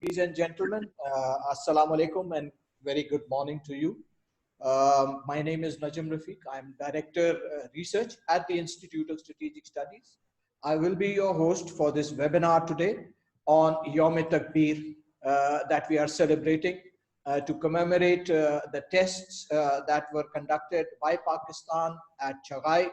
Ladies and gentlemen, Assalamu alaikum and very good morning to you. My name is Najam Rafiq. I'm Director Research at the Institute of Strategic Studies. I will be your host for this webinar today on Youm Takbeer that we are celebrating to commemorate the tests that were conducted by Pakistan at Chagai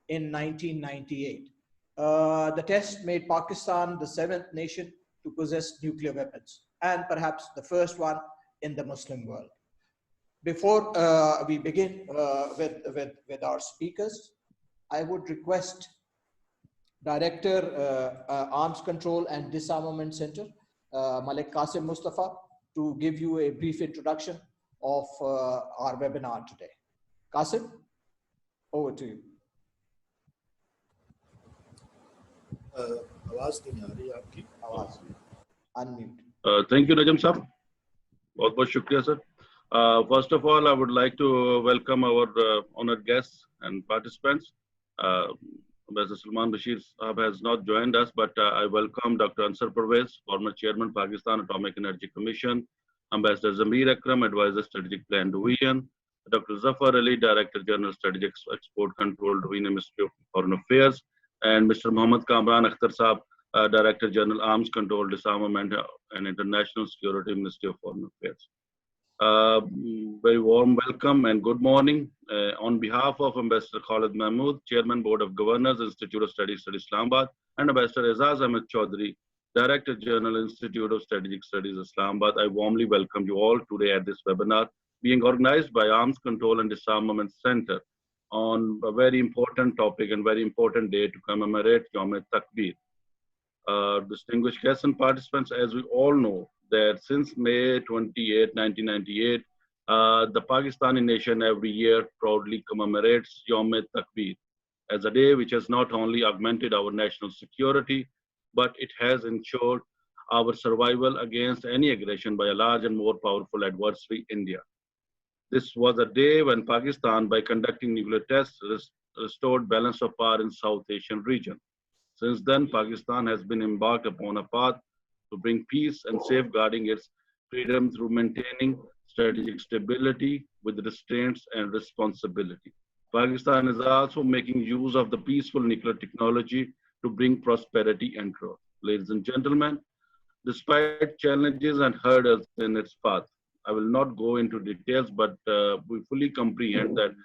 in 1998. The test made Pakistan the seventh nation to possess nuclear weapons, and perhaps the first one in the Muslim world. Before we begin with our speakers, I would request Director Arms Control and Disarmament Center, Malik Qasim Mustafa, to give you a brief introduction of our webinar today. Qasim, over to you. आवाज नहीं आ रही आपकी आवाज unmute. Thank you, Najam sir. बहुत shukriya, sir. First of all, I would like to welcome our honored guests and participants. Ambassador Salman Bashir Sahab has not joined us, but I welcome Dr. Ansar Pervez, former Chairman, Pakistan Atomic Energy Commission, Ambassador Zamir Akram, Advisor Strategic Plan Division, Dr. Zafar Ali, Director General Strategic Export Control Division, Ministry of Foreign Affairs, and Mr. Mohammad Kamran Akhtar Saab, Director General Arms Control, Disarmament and International Security, Ministry of Foreign Affairs. Very warm welcome and good morning. On behalf of Ambassador Khalid Mahmood, Chairman Board of Governors, Institute of Studies, Islamabad, and Ambassador Azaz Ahmed Chaudhary, Director General, Institute of Strategic Studies, Islamabad, I warmly welcome you all today at this webinar being organized by Arms Control and Disarmament Center on a very important topic and very important day to commemorate Youm Takbeer. Distinguished guests and participants, as we all know, that since May 28, 1998, the Pakistani nation every year proudly commemorates Youm Takbeer as a day which has not only augmented our national security, but it has ensured our survival against any aggression by a large and more powerful adversary, India. This was a day when Pakistan, by conducting nuclear tests, restored balance of power in South Asian region. Since then, Pakistan has been embarked upon a path to bring peace and safeguarding its freedom through maintaining strategic stability with restraints and responsibility. Pakistan is also making use of the peaceful nuclear technology to bring prosperity and growth. Ladies and gentlemen, despite challenges and hurdles in its path, I will not go into details, but we fully comprehend that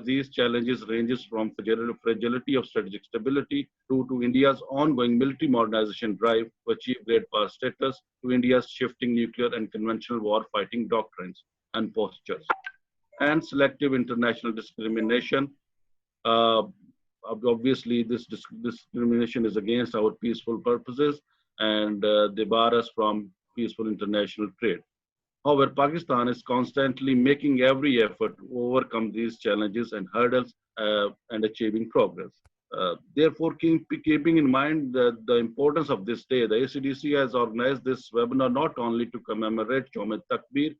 these challenges ranges from fragility of strategic stability to India's ongoing military modernization drive to achieve great power status, to India's shifting nuclear and conventional war fighting doctrines and postures, and selective international discrimination. Obviously, this discrimination is against our peaceful purposes and they bar us from peaceful international trade. However, Pakistan is constantly making every effort to overcome these challenges and hurdles and achieving progress. Therefore, keeping in mind the importance of this day, the ACDC has organized this webinar not only to commemorate Youm Takbeer,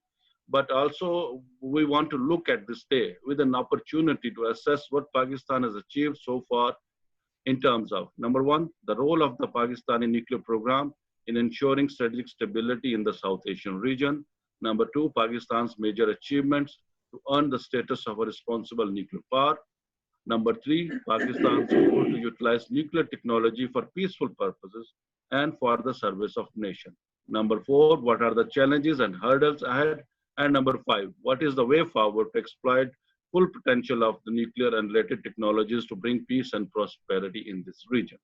but also we want to look at this day with an opportunity to assess what Pakistan has achieved so far in terms of, number one, the role of the Pakistani nuclear program in ensuring strategic stability in the South Asian region. Number two, Pakistan's major achievements to earn the status of a responsible nuclear power. Number three, Pakistan's role to utilize nuclear technology for peaceful purposes and for the service of nation. Number four, what are the challenges and hurdles ahead? And number five, what is the way forward to exploit full potential of the nuclear and related technologies to bring peace and prosperity in this region?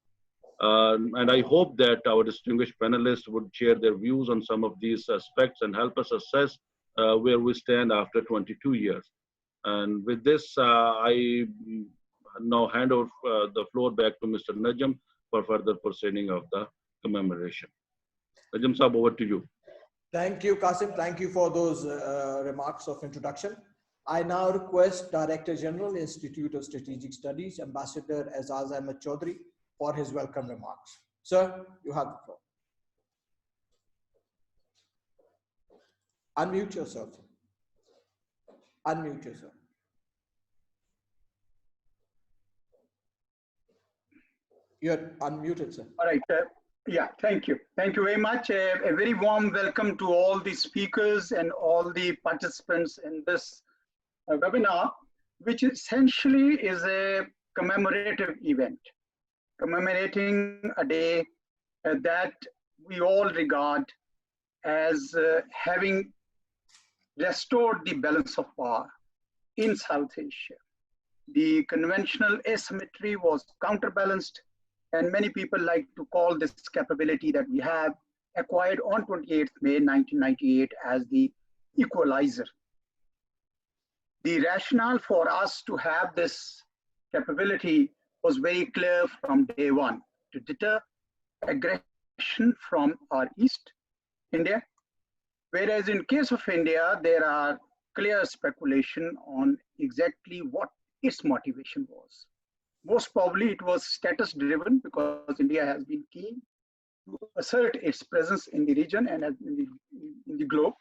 And I hope that our distinguished panelists would share their views on some of these aspects and help us assess where we stand after 22 years. And with this, I now hand over the floor back to Mr. Najam for further proceeding of the commemoration. Najam Saab, over to you. Thank you, Qasim. Thank you for those remarks of introduction. I now request Director General, Institute of Strategic Studies, Ambassador Azaz Ahmed Chaudhary, for his welcome remarks. Sir, you have the floor. Unmute yourself. Unmute yourself. You're unmuted, sir. All right, sir. Yeah, thank you. Thank you very much. A very warm welcome to all the speakers and all the participants in this webinar, which essentially is a commemorative event, commemorating a day that we all regard as having restored the balance of power in South Asia. The conventional asymmetry was counterbalanced, and many people like to call this capability that we have acquired on 28th May 1998 as the equalizer. The rationale for us to have this capability was very clear from day one: to deter aggression from our east, India, whereas in case of India, there are clear speculation on exactly what its motivation was. Most probably it was status driven, because India has been keen to assert its presence in the region and in the globe.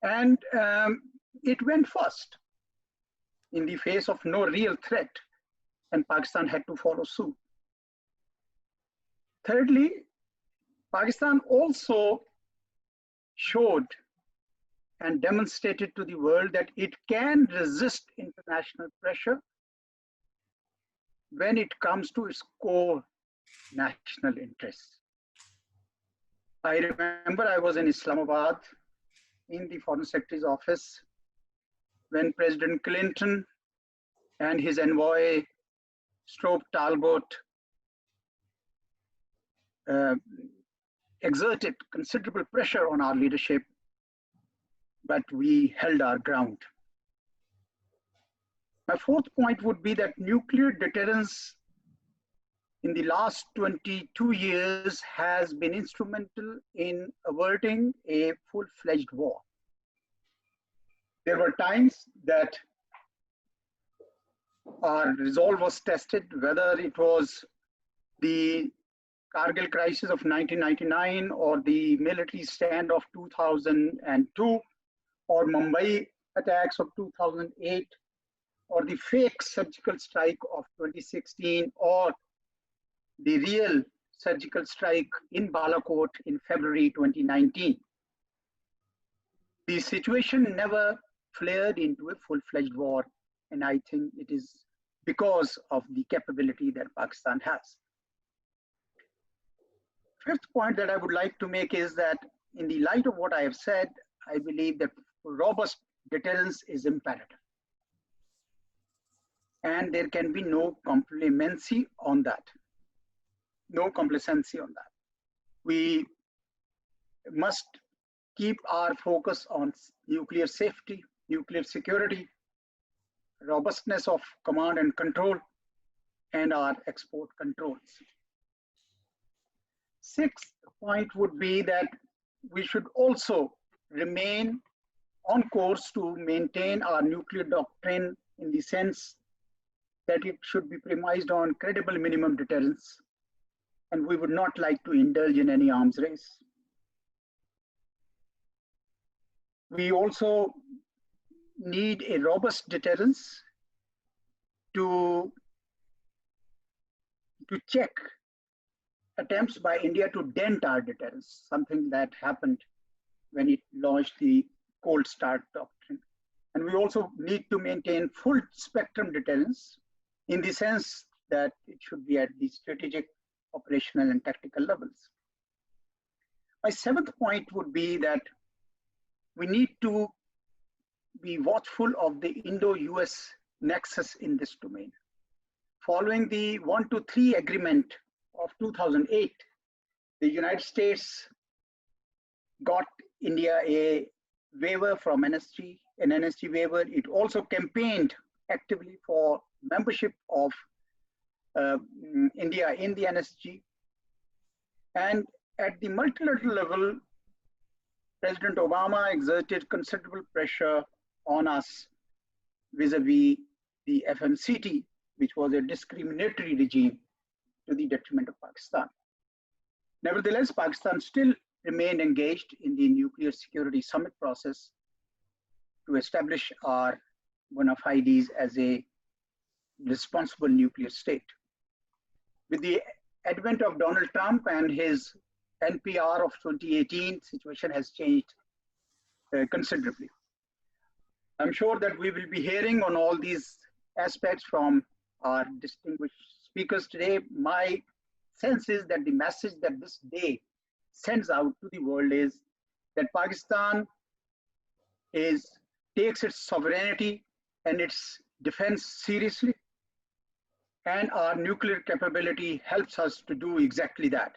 And it went first in the face of no real threat, and Pakistan had to follow suit. Thirdly, Pakistan also showed and demonstrated to the world that it can resist international pressure when it comes to its core national interests. I remember I was in Islamabad in the Foreign Secretary's office when President Clinton and his envoy, Strobe Talbot, exerted considerable pressure on our leadership, but we held our ground. My fourth point would be that nuclear deterrence in the last 22 years has been instrumental in averting a full-fledged war. There were times that our resolve was tested, whether it was the Kargil crisis of 1999 or the military stand of 2002 or Mumbai attacks of 2008 or the fake surgical strike of 2016 or the real surgical strike in Balakot in February 2019. The situation never flared into a full-fledged war, and I think it is because of the capability that Pakistan has. Fifth point that I would like to make is that in the light of what I have said, I believe that robust deterrence is imperative. And there can be no complacency on that. No complacency on that. We must keep our focus on nuclear safety, nuclear security, robustness of command and control, and our export controls. Sixth point would be that we should also remain on course to maintain our nuclear doctrine in the sense that it should be premised on credible minimum deterrence, and we would not like to indulge in any arms race. We also need a robust deterrence to check attempts by India to dent our deterrence, something that happened when it launched the cold start doctrine. And we also need to maintain full spectrum deterrence in the sense that it should be at the strategic, operational, and tactical levels. My seventh point would be that we need to be watchful of the Indo-US nexus in this domain. Following the 123 agreement of 2008, the United States got India a waiver from NSG, an NSG waiver. It also campaigned actively for membership of India in the NSG. And at the multilateral level, President Obama exerted considerable pressure on us vis-a-vis the FMCT, which was a discriminatory regime to the detriment of Pakistan. Nevertheless, Pakistan still remained engaged in the nuclear security summit process to establish our bona fides as a responsible nuclear state. With the advent of Donald Trump and his NPR of 2018, situation has changed considerably. I'm sure that we will be hearing on all these aspects from our distinguished speakers today. My sense is that the message that this day sends out to the world is that Pakistan takes its sovereignty and its defense seriously, and our nuclear capability helps us to do exactly that.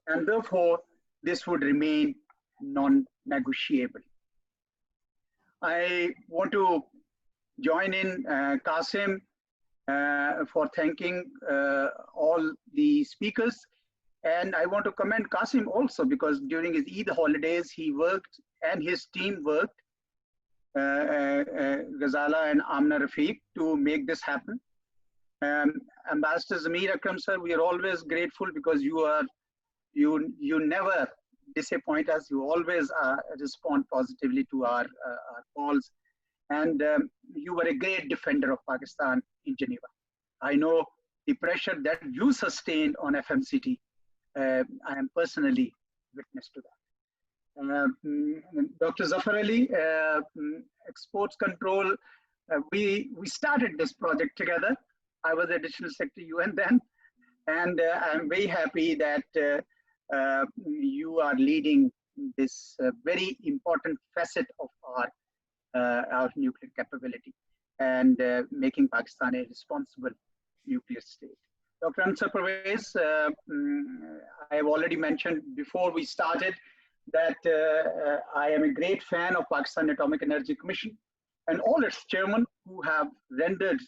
And therefore, this would remain non-negotiable. I want to join in Qasim for thanking all the speakers. And I want to commend Qasim also, because during his Eid holidays, he worked and his team worked, Ghazala and Amna Rafiq, to make this happen. Ambassador Zamir Akram sir, we are always grateful because you never disappoint us. You always respond positively to our calls. And you were a great defender of Pakistan in Geneva. I know the pressure that you sustained on FMCT. I am personally witness to that. Dr. Zafar Ali, exports control, we started this project together. I was Additional Secretary UN then, and I'm very happy that you are leading this very important facet of our nuclear capability and making Pakistan a responsible nuclear state. Dr. Ansar Pervez, I have already mentioned before we started that I am a great fan of Pakistan Atomic Energy Commission and all its chairmen who have rendered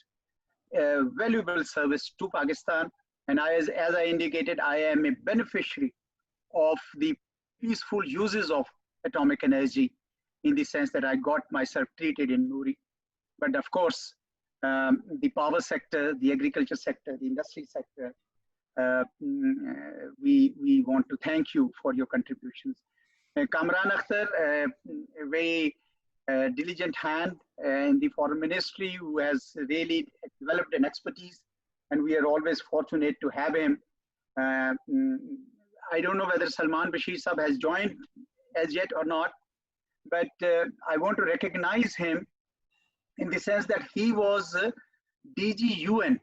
valuable service to Pakistan. And as I indicated, I am a beneficiary of the peaceful uses of atomic energy, in the sense that I got myself treated in Nuri. But of course, the power sector, the agriculture sector, the industry sector, we want to thank you for your contributions. Kamran Akhtar, a very diligent hand in the Foreign Ministry, who has really developed an expertise, and we are always fortunate to have him. I don't know whether Salman Bashir Sahab has joined as yet or not, but I want to recognize him in the sense that he was DG UN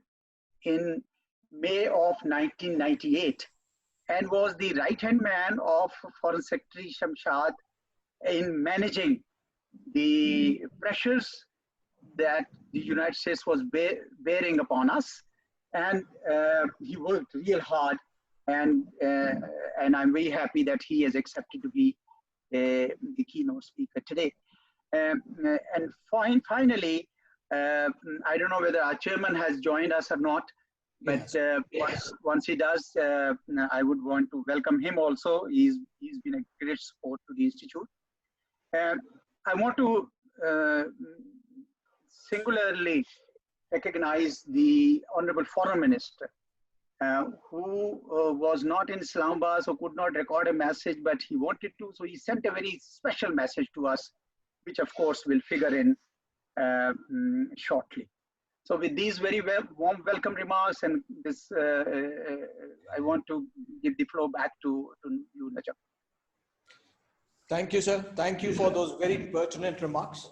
in May of 1998 and was the right-hand man of Foreign Secretary Shamshad in managing the pressures that the United States was bearing upon us. And he worked real hard, and I'm very happy that he has accepted to be the keynote speaker today. And finally, I don't know whether our chairman has joined us or not, but yes. once he does, I would want to welcome him also. He's been a great support to the Institute. I want to singularly recognize the Honorable Foreign Minister, who was not in Islamabad, so could not record a message, but he wanted to. So he sent a very special message to us, which of course will figure in shortly. So with these very warm welcome remarks, and this, I want to give the floor back to you, Najam. Thank you, sir. Thank you for those very pertinent remarks.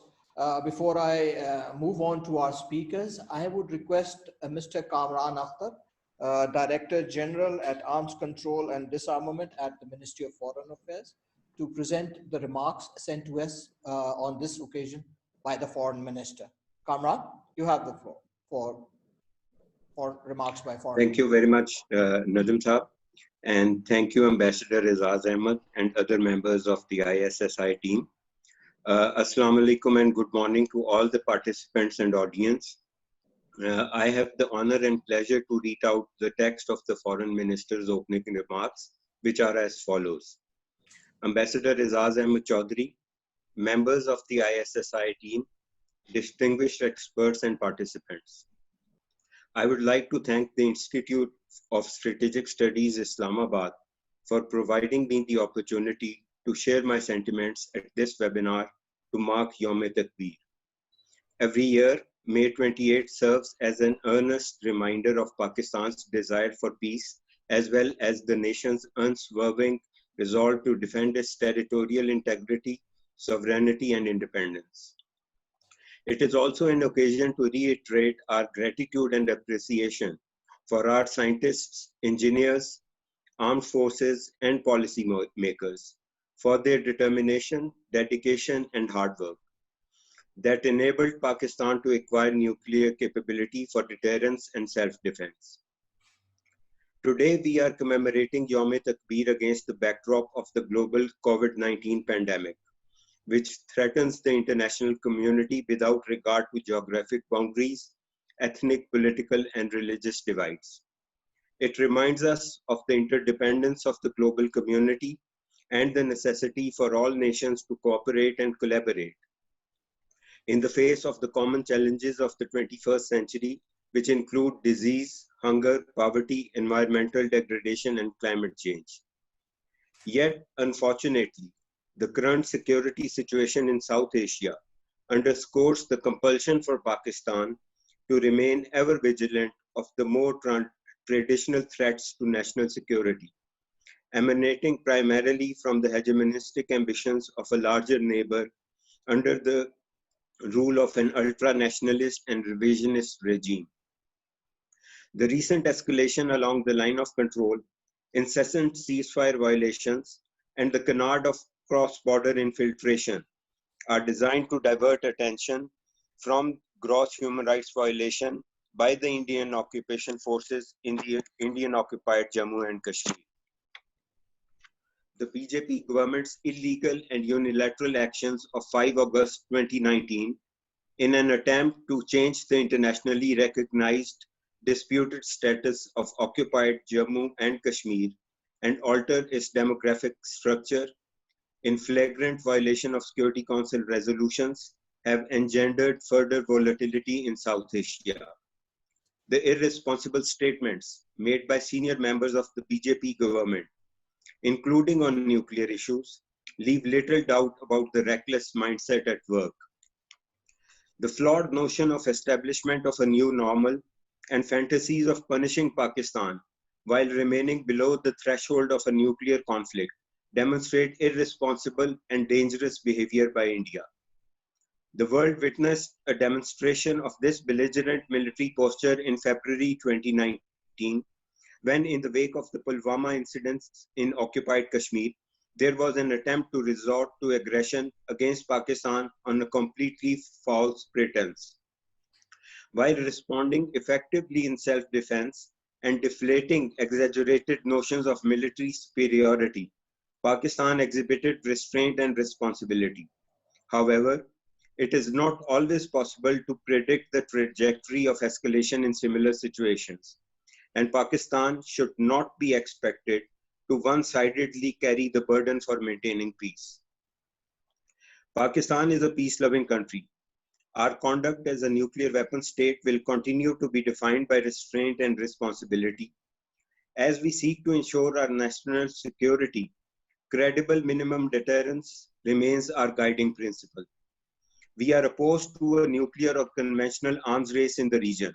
Before I move on to our speakers, I would request Mr. Kamran Akhtar, Director General at Arms Control and Disarmament at the Ministry of Foreign Affairs, to present the remarks sent to us on this occasion by the Foreign Minister. Kamran, you have the floor for remarks by Foreign Thank you very much, Najam Saab. And thank you, Ambassador Azaz Ahmed and other members of the ISSI team. Assalamu alaikum and good morning to all the participants and audience. I have the honor and pleasure to read out the text of the Foreign Minister's opening remarks, which are as follows. Ambassador Azaz Ahmed Chaudhry, members of the ISSI team, distinguished experts and participants. I would like to thank the Institute of Strategic Studies, Islamabad, for providing me the opportunity to share my sentiments at this webinar to mark Youm Takbeer. Every year, May 28 serves as an earnest reminder of Pakistan's desire for peace as well as the nation's unswerving resolve to defend its territorial integrity, sovereignty, and independence. It is also an occasion to reiterate our gratitude and appreciation for our scientists, engineers, armed forces, and policy makers for their determination, dedication, and hard work that enabled Pakistan to acquire nuclear capability for deterrence and self-defense. Today, we are commemorating Youm Takbeer against the backdrop of the global COVID-19 pandemic, which threatens the international community without regard to geographic boundaries, ethnic, political, and religious divides. It reminds us of the interdependence of the global community and the necessity for all nations to cooperate and collaborate in the face of the common challenges of the 21st century, which include disease, hunger, poverty, environmental degradation, and climate change. Yet, unfortunately, the current security situation in South Asia underscores the compulsion for Pakistan to remain ever vigilant of the more traditional threats to national security, emanating primarily from the hegemonistic ambitions of a larger neighbor under the rule of an ultra-nationalist and revisionist regime. The recent escalation along the line of control, incessant ceasefire violations, and the canard of cross-border infiltration are designed to divert attention from gross human rights violation by the Indian occupation forces in the Indian-occupied Jammu and Kashmir. The BJP government's illegal and unilateral actions of 5 August 2019 in an attempt to change the internationally recognized disputed status of occupied Jammu and Kashmir and alter its demographic structure in flagrant violation of Security Council resolutions have engendered further volatility in South Asia. The irresponsible statements made by senior members of the BJP government, including on nuclear issues, leave little doubt about the reckless mindset at work. The flawed notion of establishment of a new normal and fantasies of punishing Pakistan while remaining below the threshold of a nuclear conflict demonstrate irresponsible and dangerous behavior by India. The world witnessed a demonstration of this belligerent military posture in February 2019, when in the wake of the Pulwama incidents in occupied Kashmir, there was an attempt to resort to aggression against Pakistan on a completely false pretense. While responding effectively in self-defense and deflating exaggerated notions of military superiority, Pakistan exhibited restraint and responsibility. However, it is not always possible to predict the trajectory of escalation in similar situations, and Pakistan should not be expected to one-sidedly carry the burden for maintaining peace. Pakistan is a peace-loving country. Our conduct as a nuclear weapon state will continue to be defined by restraint and responsibility. As we seek to ensure our national security, credible minimum deterrence remains our guiding principle. We are opposed to a nuclear or conventional arms race in the region.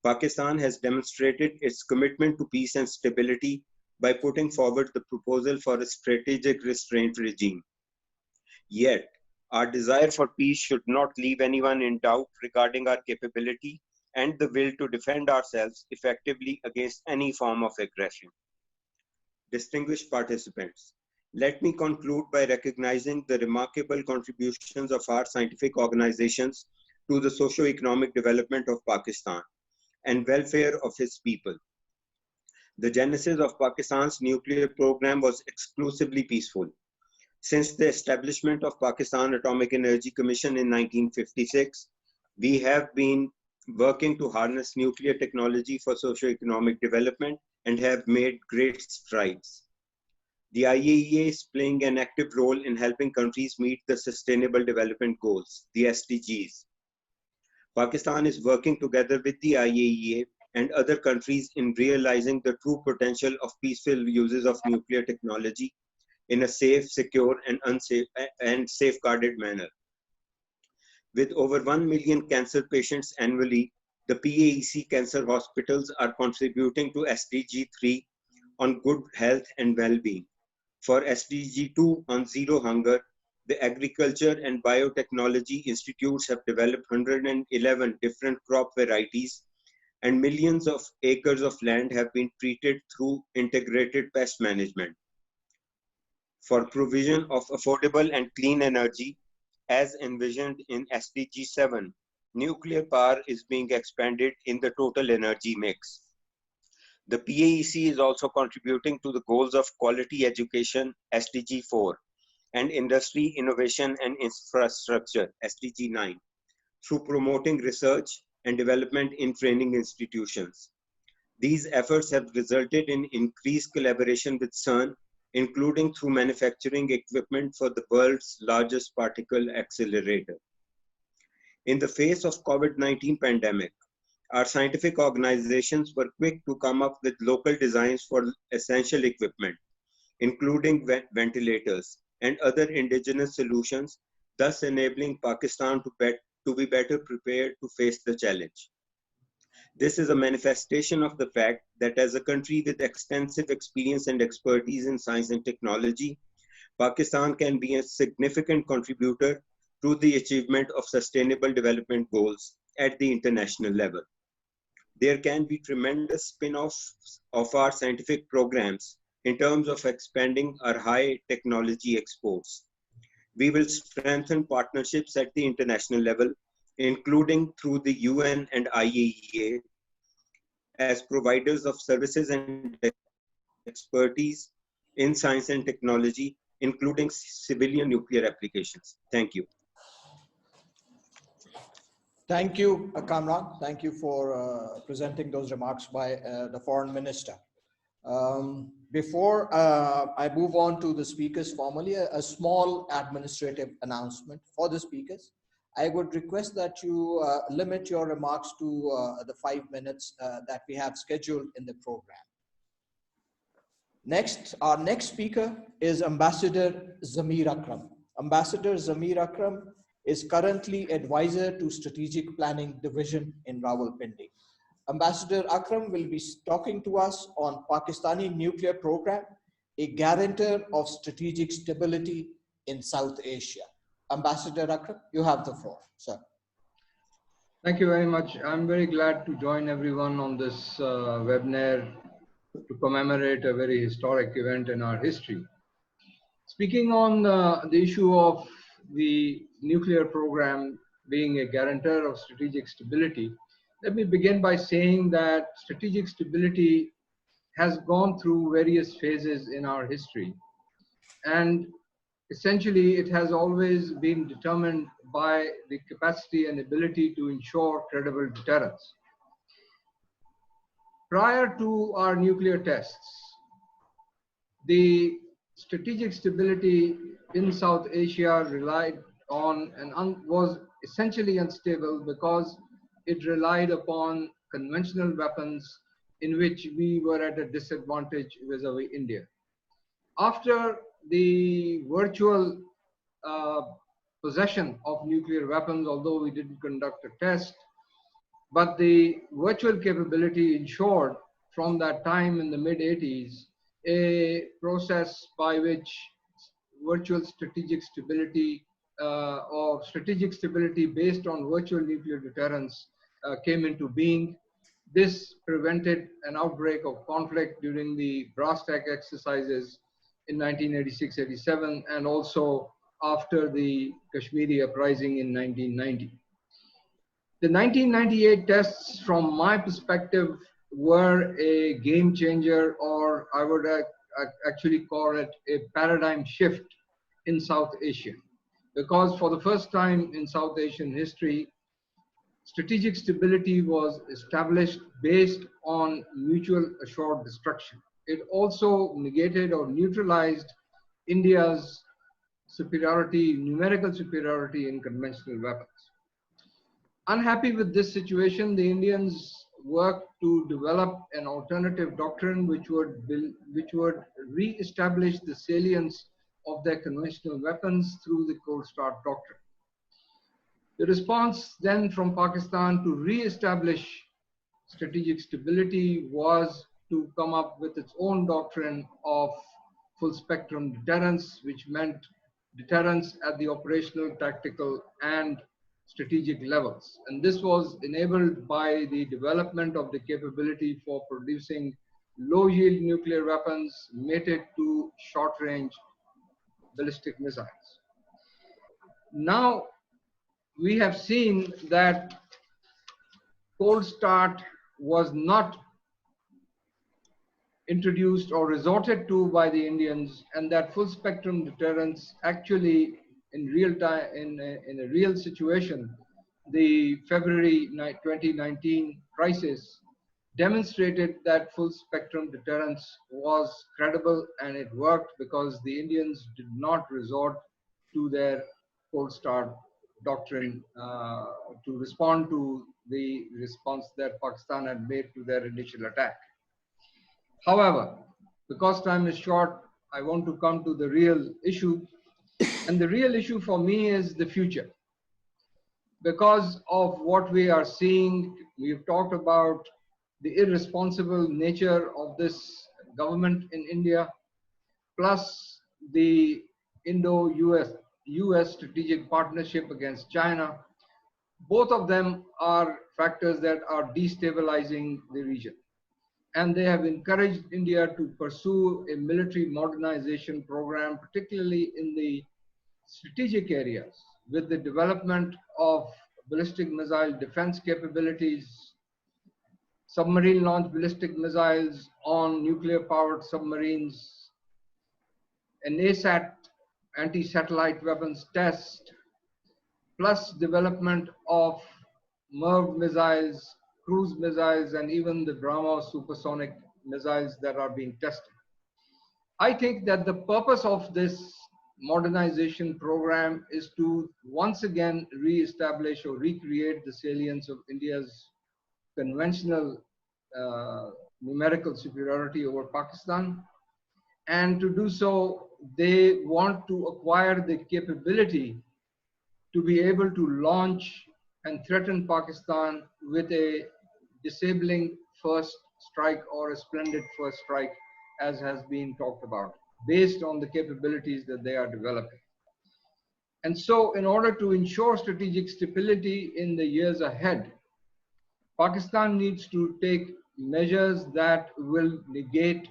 Pakistan has demonstrated its commitment to peace and stability by putting forward the proposal for a strategic restraint regime. Yet, our desire for peace should not leave anyone in doubt regarding our capability and the will to defend ourselves effectively against any form of aggression. Distinguished participants, let me conclude by recognizing the remarkable contributions of our scientific organizations to the socio-economic development of Pakistan and welfare of its people. The genesis of Pakistan's nuclear program was exclusively peaceful. Since the establishment of Pakistan Atomic Energy Commission in 1956, we have been working to harness nuclear technology for socio-economic development and have made great strides. The IAEA is playing an active role in helping countries meet the Sustainable Development Goals, the SDGs. Pakistan is working together with the IAEA and other countries in realizing the true potential of peaceful uses of nuclear technology in a safe, secure, and safeguarded manner. With over 1 million cancer patients annually, the PAEC cancer hospitals are contributing to SDG 3 on good health and well-being. For SDG 2 on zero hunger, the Agriculture and Biotechnology Institutes have developed 111 different crop varieties, and millions of acres of land have been treated through integrated pest management. For provision of affordable and clean energy, as envisioned in SDG 7, nuclear power is being expanded in the total energy mix. The PAEC is also contributing to the goals of quality education, SDG 4, and industry, innovation and infrastructure, SDG 9, through promoting research and development in training institutions. These efforts have resulted in increased collaboration with CERN, including through manufacturing equipment for the world's largest particle accelerator. In the face of COVID-19 pandemic, our scientific organizations were quick to come up with local designs for essential equipment, including ventilators and other indigenous solutions, thus enabling Pakistan to be better prepared to face the challenge. This is a manifestation of the fact that as a country with extensive experience and expertise in science and technology, Pakistan can be a significant contributor to the achievement of sustainable development goals at the international level. There can be tremendous spin-offs of our scientific programs in terms of expanding our high technology exports. We will strengthen partnerships at the international level, including through the UN and IAEA, as providers of services and expertise in science and technology, including civilian nuclear applications. Thank you. Thank you, Kamran. Thank you for presenting those remarks by the Foreign Minister. Before I move on to the speakers formally, a small administrative announcement for the speakers. I would request that you limit your remarks to the 5 minutes that we have scheduled in the program. Next, our next speaker is Ambassador Zamir Akram. Ambassador Zamir Akram is currently Advisor to Strategic Planning Division in Rawalpindi. Ambassador Akram will be talking to us on Pakistani nuclear program, a guarantor of strategic stability in South Asia. Ambassador Akram, you have the floor, sir. Thank you very much. I'm very glad to join everyone on this webinar to commemorate a very historic event in our history. Speaking on the issue of the nuclear program being a guarantor of strategic stability, let me begin by saying that strategic stability has gone through various phases in our history. And essentially, it has always been determined by the capacity and ability to ensure credible deterrence. Prior to our nuclear tests, the strategic stability in South Asia relied on and was essentially unstable because it relied upon conventional weapons in which we were at a disadvantage vis-a-vis India. After the virtual possession of nuclear weapons, although we didn't conduct a test, but the virtual capability ensured from that time in the mid-80s a process by which virtual strategic stability or strategic stability based on virtual nuclear deterrence came into being. This prevented an outbreak of conflict during the brass tack exercises in 1986-87 and also after the Kashmiri uprising in 1990. The 1998 tests, from my perspective, were a game changer, or I would actually call it a paradigm shift in South Asia. Because for the first time in South Asian history, strategic stability was established based on mutual assured destruction. It also negated or neutralized India's superiority, numerical superiority in conventional weapons. Unhappy with this situation, the Indians worked to develop an alternative doctrine which would re-establish the salience of their conventional weapons through the Cold Start doctrine. The response then from Pakistan to re-establish strategic stability was to come up with its own doctrine of full spectrum deterrence, which meant deterrence at the operational, tactical, and strategic levels. And this was enabled by the development of the capability for producing low-yield nuclear weapons mated to short-range ballistic missiles. Now, we have seen that cold start was not introduced or resorted to by the Indians, and that full spectrum deterrence actually in real time, in a real situation, the February 2019 crisis demonstrated that full spectrum deterrence was credible and it worked because the Indians did not resort to their cold start doctrine to respond to the response that Pakistan had made to their initial attack. However, because time is short, I want to come to the real issue. And the real issue for me is the future. Because of what we are seeing, we've talked about the irresponsible nature of this government in India, plus the Indo-US strategic partnership against China. Both of them are factors that are destabilizing the region. And they have encouraged India to pursue a military modernization program, particularly in the strategic areas, with the development of ballistic missile defense capabilities, submarine launched ballistic missiles on nuclear powered submarines, an ASAT anti-satellite weapons test, plus development of MIRV missiles, cruise missiles, and even the BrahMos supersonic missiles that are being tested. I think that the purpose of this modernization program is to once again re-establish or recreate the salience of India's conventional numerical superiority over Pakistan. And to do so, they want to acquire the capability to be able to launch and threaten Pakistan with a disabling first strike or a splendid first strike, as has been talked about, based on the capabilities that they are developing. And so in order to ensure strategic stability in the years ahead, Pakistan needs to take measures that will negate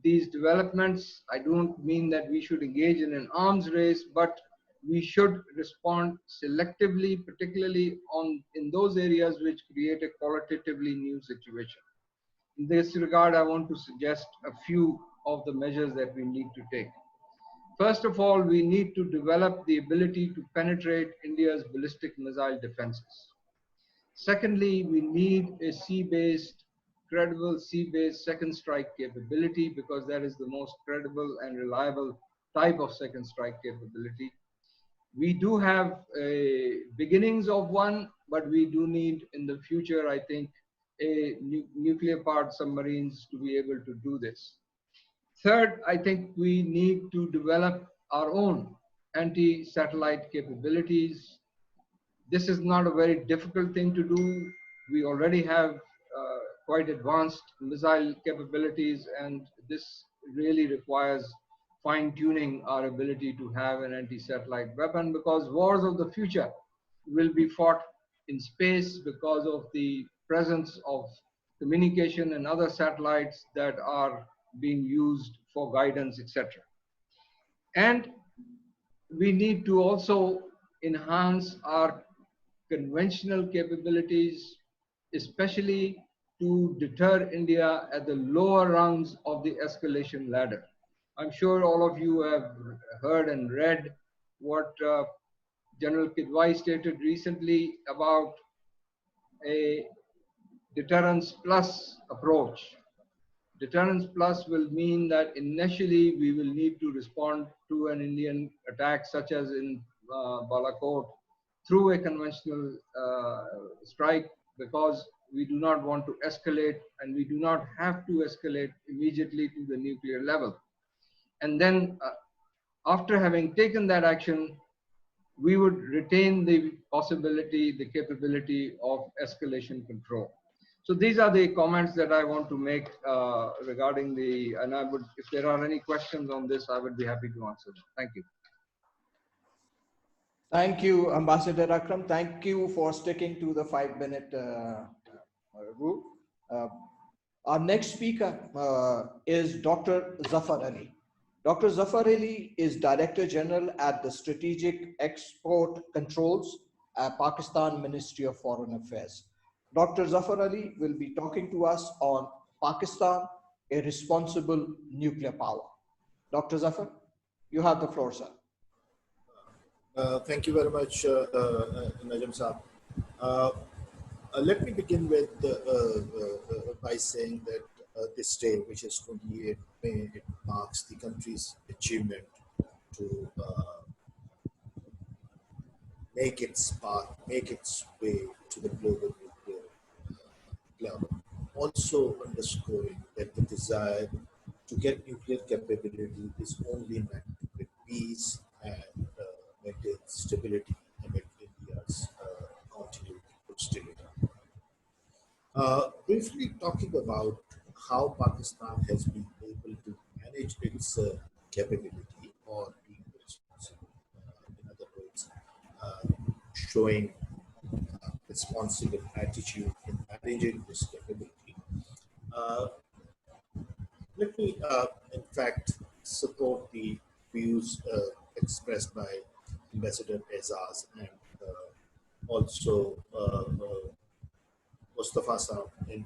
these developments. I don't mean that we should engage in an arms race, but we should respond selectively, particularly in those areas which create a qualitatively new situation. In this regard, I want to suggest a few of the measures that we need to take. First of all, we need to develop the ability to penetrate India's ballistic missile defenses. Secondly, we need a sea-based, credible sea-based second strike capability, because that is the most credible and reliable type of second strike capability. We do have beginnings of one, but we do need in the future, I think, a nuclear-powered submarines to be able to do this. Third, I think we need to develop our own anti-satellite capabilities. This is not a very difficult thing to do. We already have quite advanced missile capabilities, and this really requires fine-tuning our ability to have an anti-satellite weapon, because wars of the future will be fought in space because of the presence of communication and other satellites that are being used for guidance, etc. And we need to also enhance our conventional capabilities, especially to deter India at the lower rungs of the escalation ladder. I'm sure all of you have heard and read what General Kidwai stated recently about a deterrence plus approach. Deterrence plus will mean that initially we will need to respond to an Indian attack, such as in Balakot, through a conventional strike, because we do not want to escalate, and we do not have to escalate immediately to the nuclear level. And then after having taken that action, we would retain the possibility, the capability of escalation control. So these are the comments that I want to make regarding the, and I would, if there are any questions on this, I would be happy to answer them. Thank you. Thank you, Ambassador Akram. Thank you for sticking to the 5-minute rule. Our next speaker is Dr. Zafar Ali. Dr. Zafar Ali is Director General at the Strategic Export Controls, Pakistan Ministry of Foreign Affairs. Dr. Zafar Ali will be talking to us on Pakistan, a responsible nuclear power. Dr. Zafar, you have the floor, sir. Thank you very much, Najam Saab. Let me begin with by saying that this day, which is 28 May, it marks the country's achievement to make its path, make its way to the global nuclear club. Also underscoring that the desire to get nuclear capability is only met with peace and maintain stability amid India's continued hostility. Briefly talking about how Pakistan has been able to manage its capability or being responsible, in other words, showing responsible attitude in managing this capability. Let me, in fact, support the views expressed by Ambassador Azaz and also Mustafa Saab in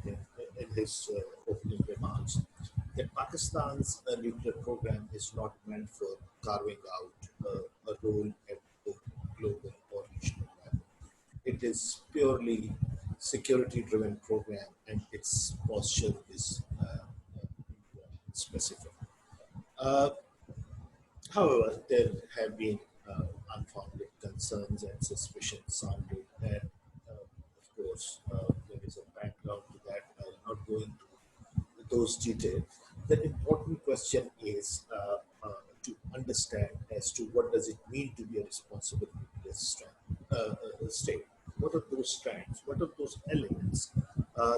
his opening remarks, that Pakistan's nuclear program is not meant for carving out a role at the global or regional level. It is purely security-driven program, and its posture is specific. However, there have been unfounded concerns and suspicions sounded, and of course, there is a background to that. I'm not going into those details. The important question is to understand as to what does it mean to be a responsible nuclear state. What are those strands? What are those elements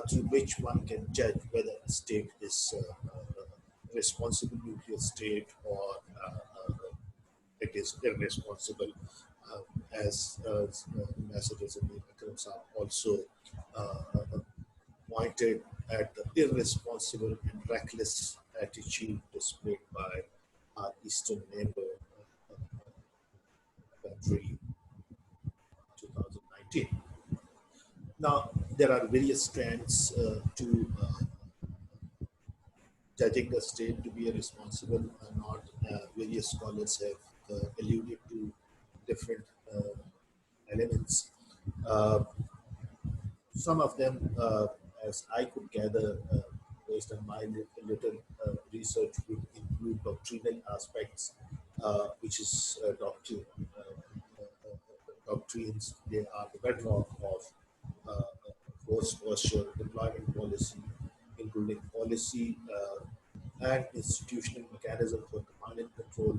through which one can judge whether a state is a responsible nuclear state or it is irresponsible, as Ambassador Akram Saab also pointed at the irresponsible and reckless attitude displayed by our eastern neighbor country 2019. Now, there are various strands to judging a state to be a responsible or not. Various scholars have alluded to different elements. Some of them, as I could gather, based on my little research, would include doctrinal aspects, which is doctrines. They are the bedrock of force posture, deployment policy, including policy and institutional mechanism for command and control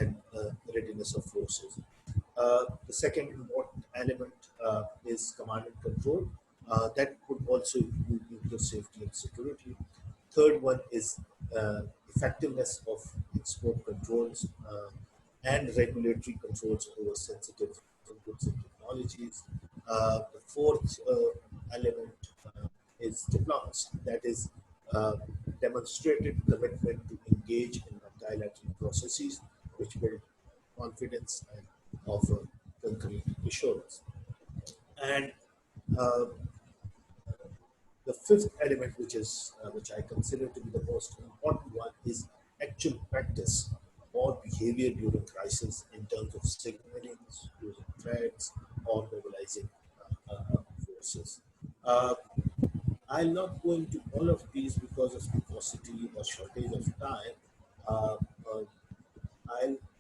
and readiness of forces. The second important element is command and control. That could also include nuclear safety and security. Third one is effectiveness of export controls and regulatory controls over sensitive goods and technologies. The fourth element is diplomacy. That is demonstrated commitment to engage in multilateral processes which build confidence and offer concrete assurance. And the fifth element, which I consider to be the most important one, is actual practice or behavior during crisis in terms of signaling, using threats, or mobilizing forces. I'll not go into all of these because of the paucity or shortage of time. I'll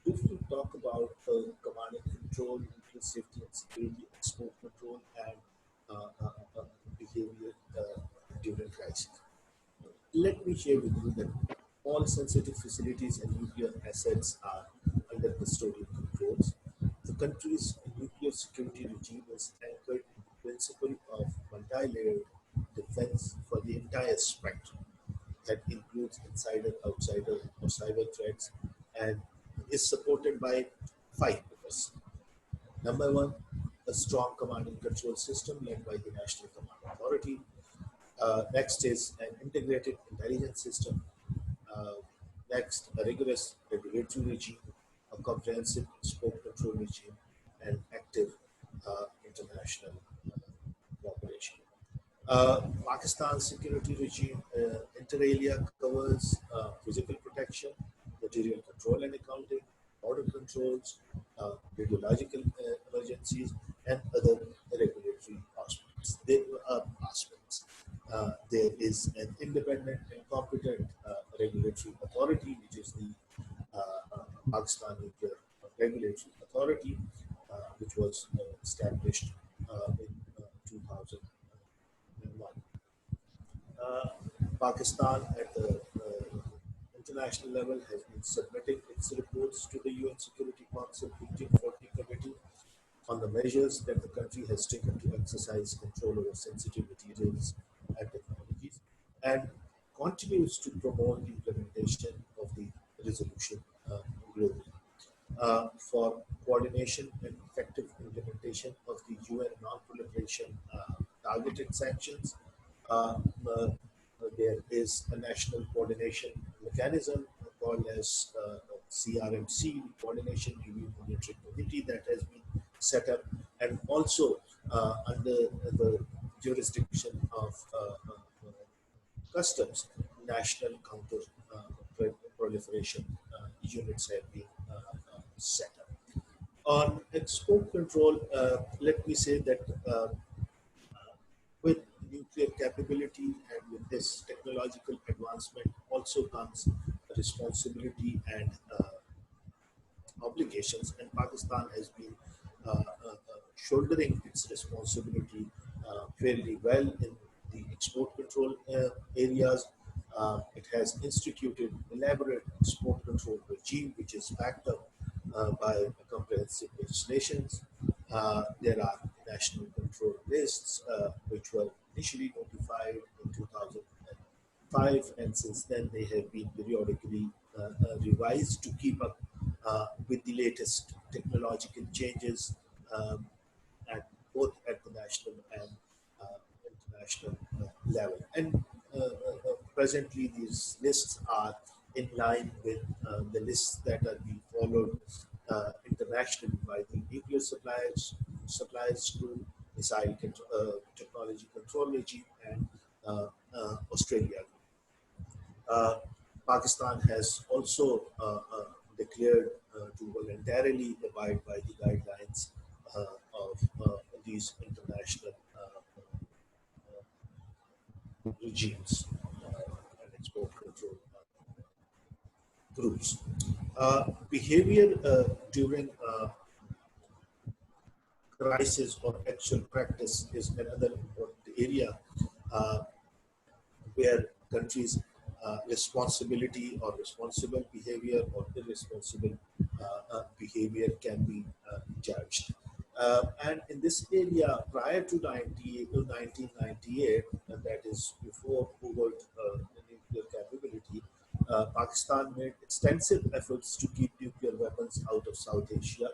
briefly talk about command and control, nuclear safety and security, export control, and behavior during crisis. Let me share with you that all sensitive facilities and nuclear assets are under custodial controls. The country's nuclear security regime is anchored in the principle of multi-layered, defense for the entire spectrum that includes insider, outsider, or cyber threats, and is supported by 5 pillars. Number one, a strong command and control system led by the National Command Authority. Next is an integrated intelligence system. Uh, Next, a rigorous regulatory regime, a comprehensive export control regime, and active international cooperation. Pakistan's security regime, inter alia, covers physical protection, material control and accounting, border controls, radiological emergencies, and other regulatory aspects. There is an independent and competent regulatory authority, which is the Pakistan Nuclear Regulatory Authority, which was established in 2001. Pakistan at the international level has been submitting its reports to the UN Security Council 1540 Committee on the measures that the country has taken to exercise control over sensitive materials and technologies, and continues to promote the implementation of the resolution globally. For coordination and effective implementation of the UN non-proliferation targeted sanctions, uh, uh, there is a national coordination mechanism called as CRMC, Coordination Review Monitoring Committee, that has been set up, and also under the jurisdiction of customs, national counter proliferation units have been set up. On export control, let me say that with nuclear capability and with this technological advancement also comes responsibility and obligations, and Pakistan has been shouldering its responsibility fairly well in the export control areas. It has instituted elaborate export control regime, which is backed up by comprehensive legislations. There are national control lists, which were initially notified in 2005, and since then they have been periodically revised to keep up with the latest technological changes at both the national and international level. And presently, these lists are in line with the lists that are being followed internationally by the nuclear suppliers to missile technology control regime and Australia. Uh, Pakistan has also declared to voluntarily abide by the guidelines of these international regimes and export control groups. Behavior during crisis or actual practice is another important area uh, where countries' responsibility or responsible behavior or irresponsible behavior can be judged. And in this area, prior to 1998, and that is before overt nuclear capability, Pakistan made extensive efforts to keep nuclear weapons out of South Asia,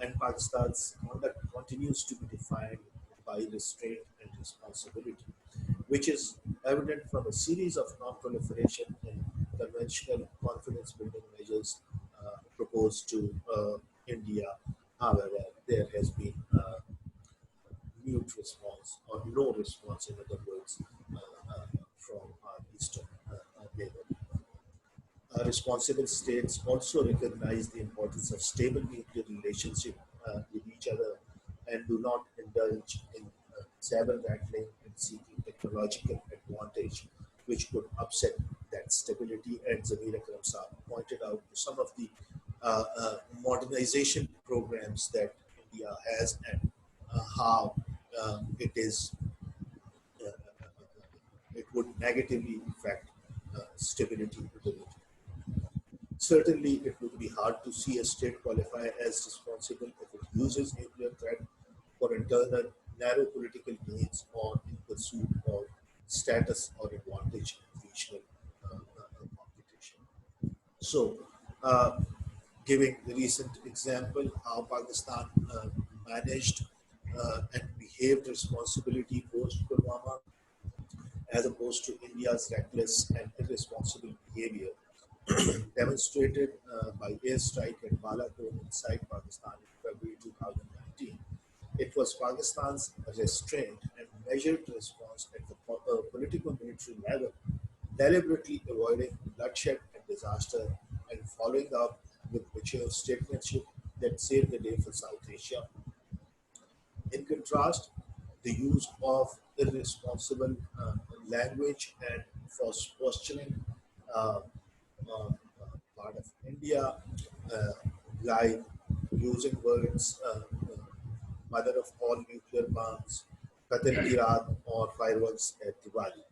and Pakistan's conduct continues to be defined by restraint and responsibility, which is evident from a series of non-proliferation and conventional confidence-building measures proposed to India. However, there has been mute response or no response, in other words, from our eastern neighbor. Responsible states also recognize the importance of stable nuclear relationship with each other and do not indulge in saber rattling and seeking technological advantage, which could upset that stability. And Zamir Akram Saab pointed out some of the modernization programs that India has and how it is it would negatively affect stability in the region. Certainly, it would be hard to see a state qualify as responsible if it uses nuclear threat for internal narrow political gains or in pursuit of status or advantage in regional competition. So, giving the recent example how Pakistan managed and behaved responsibility post Pulwama, as opposed to India's reckless and irresponsible behavior, demonstrated by airstrike at Balakot inside Pakistan in February 2019. It was Pakistan's restrained and measured response at the political military level, deliberately avoiding bloodshed and disaster and following up with mature statesmanship that saved the day for South Asia. In contrast, the use of irresponsible language and false posturing uh, part of India, uh, like using words mother of all nuclear bombs, Qatar ki Raat, or fireworks at Diwali.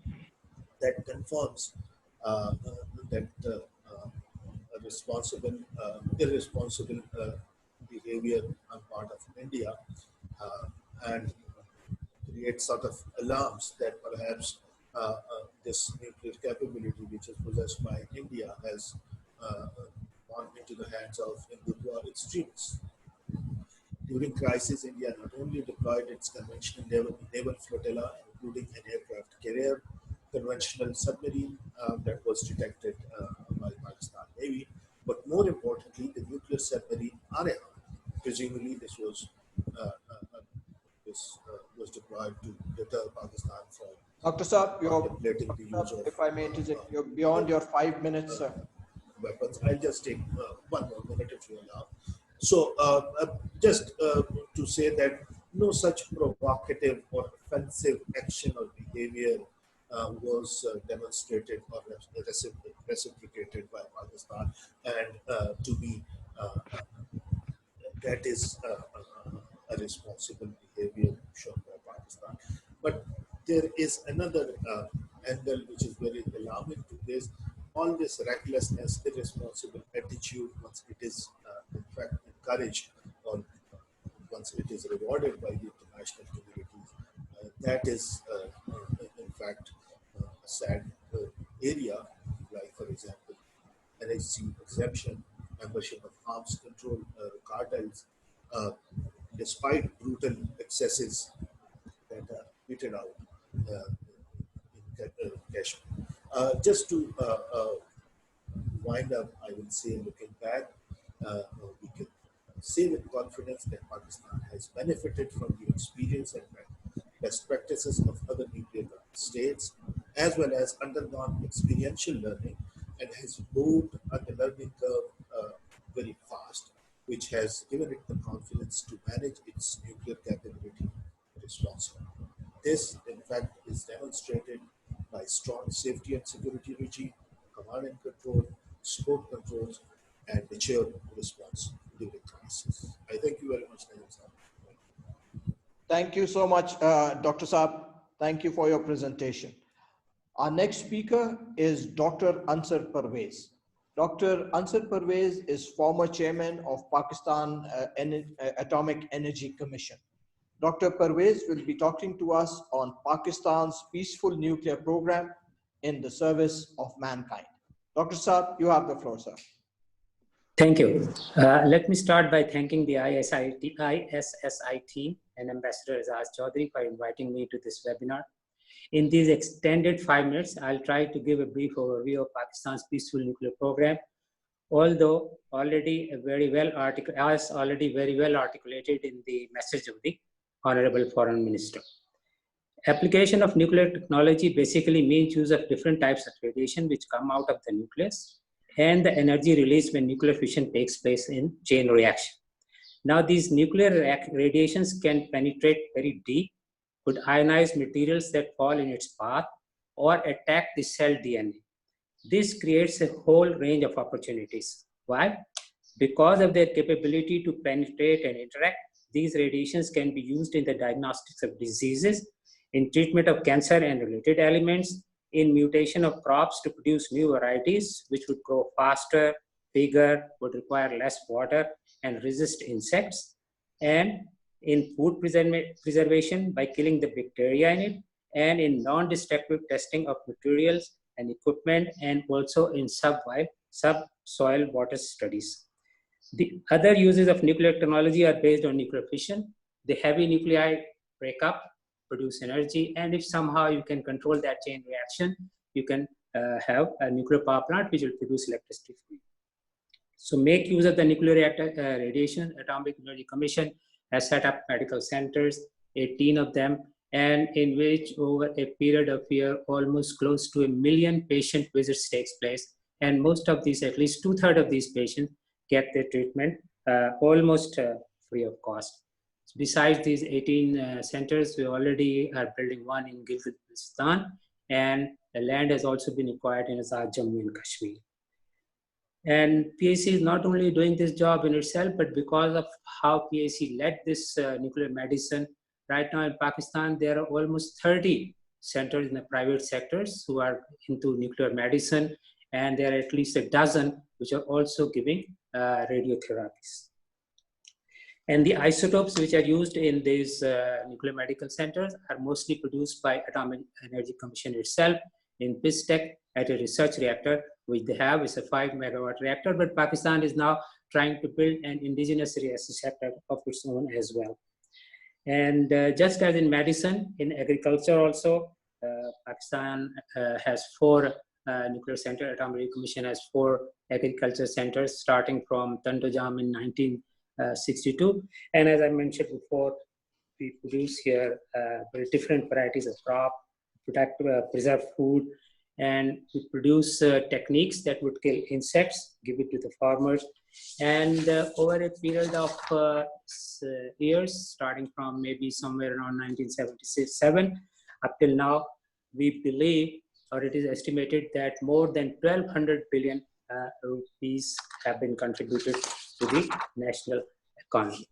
That confirms that irresponsible behavior on part of India, and create sort of alarms that perhaps this nuclear capability, which is possessed by India, has gone into the hands of Hindutva extremists. During crisis, India not only deployed its conventional naval flotilla, including an aircraft carrier, conventional submarine that was detected by Pakistan Navy, but more importantly, the nuclear submarine Arya. Presumably, this was deployed to deter Pakistan from Dr. Saab, contemplating the use of, if I may interject, you're beyond your 5 minutes, sir. Weapons. I'll just take 1 more minute if you allow. So, just to say that no such provocative or offensive action or behavior was demonstrated or reciprocated by Pakistan, and to me, that is a responsible behavior shown by Pakistan. But there is another angle which is very alarming to this. All this recklessness, irresponsible attitude, once it is in fact encouraged or once it is rewarded by the international communities, that is in fact a sad area, like for example, NHC exemption, membership of arms control cartels, despite brutal excesses that are meted out in Kashmir. Just to wind up, I will say, looking back, we can say with confidence that Pakistan has benefited from the experience and best practices of other nuclear states, as well as undergone experiential learning and has moved on the learning curve very fast, which has given it the confidence to manage its nuclear capability responsibly. This, in fact, is demonstrated by strong safety and security regime, command and control, scope controls, and mature response during crisis. I thank you very much, Nadeem sir. Thank you so much, Dr. Saab. Thank you for your presentation. Our next speaker is Dr. Ansar Parvez. Dr. Ansar Parvez is former chairman of Pakistan Atomic Energy Commission. Dr. Parvez will be talking to us on Pakistan's peaceful nuclear program in the service of mankind. Dr. Saab, you have the floor, sir. Thank you. Let me start by thanking the ISSI team and Ambassador Azaz Chaudhary for inviting me to this webinar. In these extended 5 minutes, I'll try to give a brief overview of Pakistan's peaceful nuclear program, although already very well articulated in the message of the Honorable Foreign Minister. Application of nuclear technology basically means use of different types of radiation which come out of the nucleus and the energy released when nuclear fission takes place in chain reaction. Now, these nuclear radiations can penetrate very deep, could ionize materials that fall in its path, or attack the cell DNA. This creates a whole range of opportunities. Why? Because of their capability to penetrate and interact, these radiations can be used in the diagnostics of diseases, in treatment of cancer and related elements, in mutation of crops to produce new varieties which would grow faster, bigger, would require less water, and resist insects, and in food preservation by killing the bacteria in it, and in non-destructive testing of materials and equipment, and also in subsoil water studies. The other uses of nuclear technology are based on nuclear fission. The heavy nuclei break up, produce energy, and if somehow you can control that chain reaction, you can have a nuclear power plant which will produce electricity for you. So make use of the nuclear reactor radiation. Atomic Energy Commission has set up medical centers, 18 of them, and in which over a period of year, almost close to 1 million patient visits takes place. And most of these, at least 2/3 of these patients, get their treatment almost free of cost. Besides these 18 centers, we already are building one in Gilgit-Baltistan, and the land has also been acquired in Azad Jammu and Kashmir. And PAC is not only doing this job in itself, but because of how PAC led this nuclear medicine, right now in Pakistan, there are almost 30 centers in the private sectors who are into nuclear medicine, and there are at least a dozen which are also giving radiotherapies. And the isotopes which are used in these nuclear medical centers are mostly produced by Atomic Energy Commission itself in PISTEC at a research reactor, which they have is a 5 megawatt reactor, but Pakistan is now trying to build an indigenous research reactor of its own as well. And just as in medicine, in agriculture also, Pakistan has 4 nuclear centers. Atomic Energy Commission has 4 agriculture centers starting from Tantojam in 1962. And as I mentioned before, we produce here very different varieties of crop, preserve food, and we produce techniques that would kill insects, give it to the farmers. And over a period of years, starting from maybe somewhere around 1977 up till now, we believe, or it is estimated, that more than 1,200 billion rupees have been contributed to the national economy.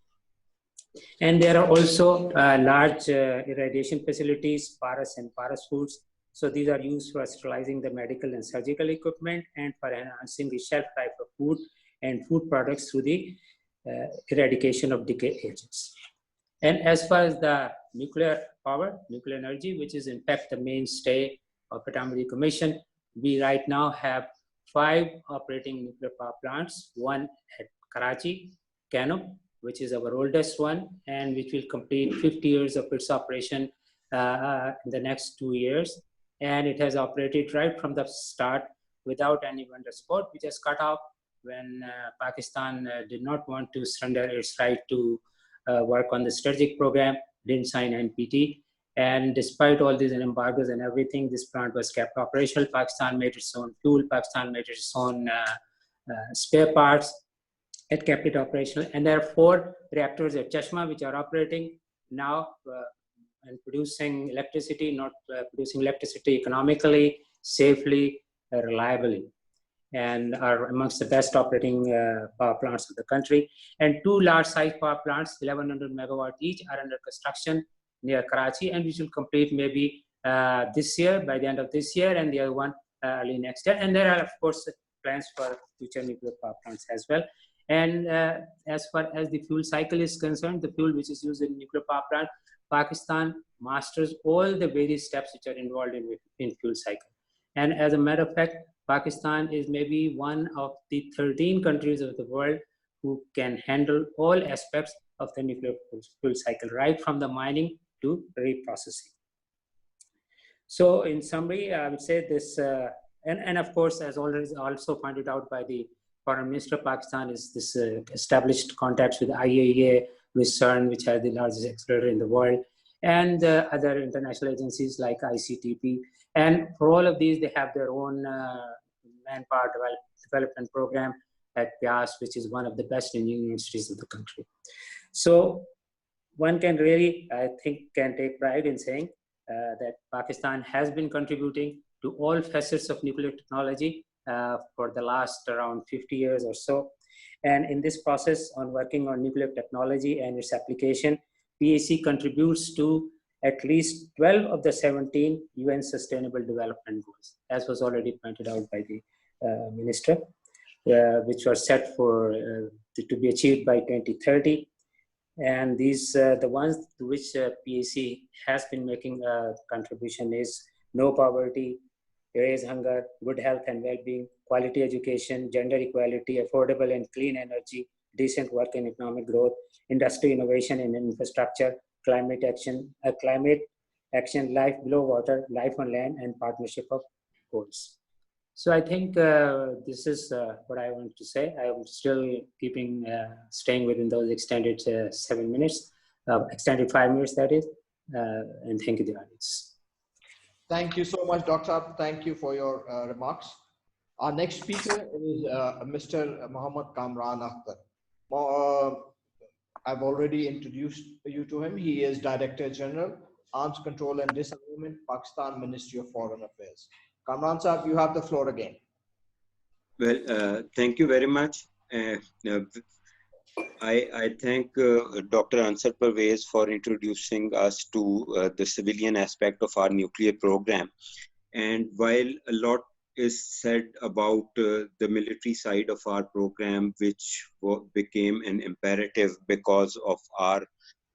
And there are also large irradiation facilities, Paras and Paras foods. So these are used for sterilizing the medical and surgical equipment and for enhancing the shelf life of food and food products through the eradication of decay agents. And as far as the nuclear power, nuclear energy, which is in fact the mainstay of Atomic Energy Commission, we right now have 5 operating nuclear power plants, one at Karachi, Kano, which is our oldest one, and which will complete 50 years of its operation in the next 2 years. And it has operated right from the start without any vendor support, which has cut off when Pakistan did not want to surrender its right to work on the strategic program, didn't sign NPT. And despite all these embargoes and everything, this plant was kept operational. Pakistan made its own fuel, Pakistan made its own spare parts. It kept it operational. And there are 4 reactors at Chashma which are operating now and producing electricity, not producing electricity economically, safely, reliably, and are amongst the best operating power plants of the country. And 2 large size power plants, 1100 megawatt each, are under construction near Karachi, and which will complete maybe this year, by the end of this year, and the other one early next year. And there are, of course, plans for future nuclear power plants as well. And as far as the fuel cycle is concerned, the fuel which is used in nuclear power plant, Pakistan masters all the various steps which are involved in fuel cycle. And as a matter of fact, Pakistan is maybe one of the 13 countries of the world who can handle all aspects of the nuclear fuel cycle, right from the mining to reprocessing. So in summary, I would say this, and of course, as already also pointed out by the Foreign Minister of Pakistan, is this established contacts with IAEA, with CERN, which has the largest accelerator in the world, and other international agencies like ICTP. And for all of these, they have their own manpower development program at PIAS, which is one of the best engineering universities of the country. So one can really, I think, can take pride in saying that Pakistan has been contributing to all facets of nuclear technology for the last around 50 years or so. And in this process on working on nuclear technology and its application, PAC contributes to at least 12 of the 17 UN Sustainable Development Goals, as was already pointed out by the Minister, which were set for to be achieved by 2030. And these, the ones to which PAC has been making a contribution is no poverty, erase hunger, good health and well-being, quality education, gender equality, affordable and clean energy, decent work and economic growth, industry innovation and infrastructure, climate action, life below water, life on land, and partnership of goals. So I think this is what I want to say. I am still staying within those extended 7 minutes, extended 5 minutes, that is. And thank you, the audience. Thank you so much, Dr. Ab. Thank you for your remarks. Our next speaker is Mr. Mohammad Kamran Akhtar. I've already introduced you to him. He is Director General, Arms Control and Disarmament, Pakistan Ministry of Foreign Affairs. Kamran Sahab, you have the floor again. Well, thank you very much. I thank Dr. Ansar Parvez for introducing us to the civilian aspect of our nuclear program. And while a lot is said about the military side of our program, which became an imperative because of our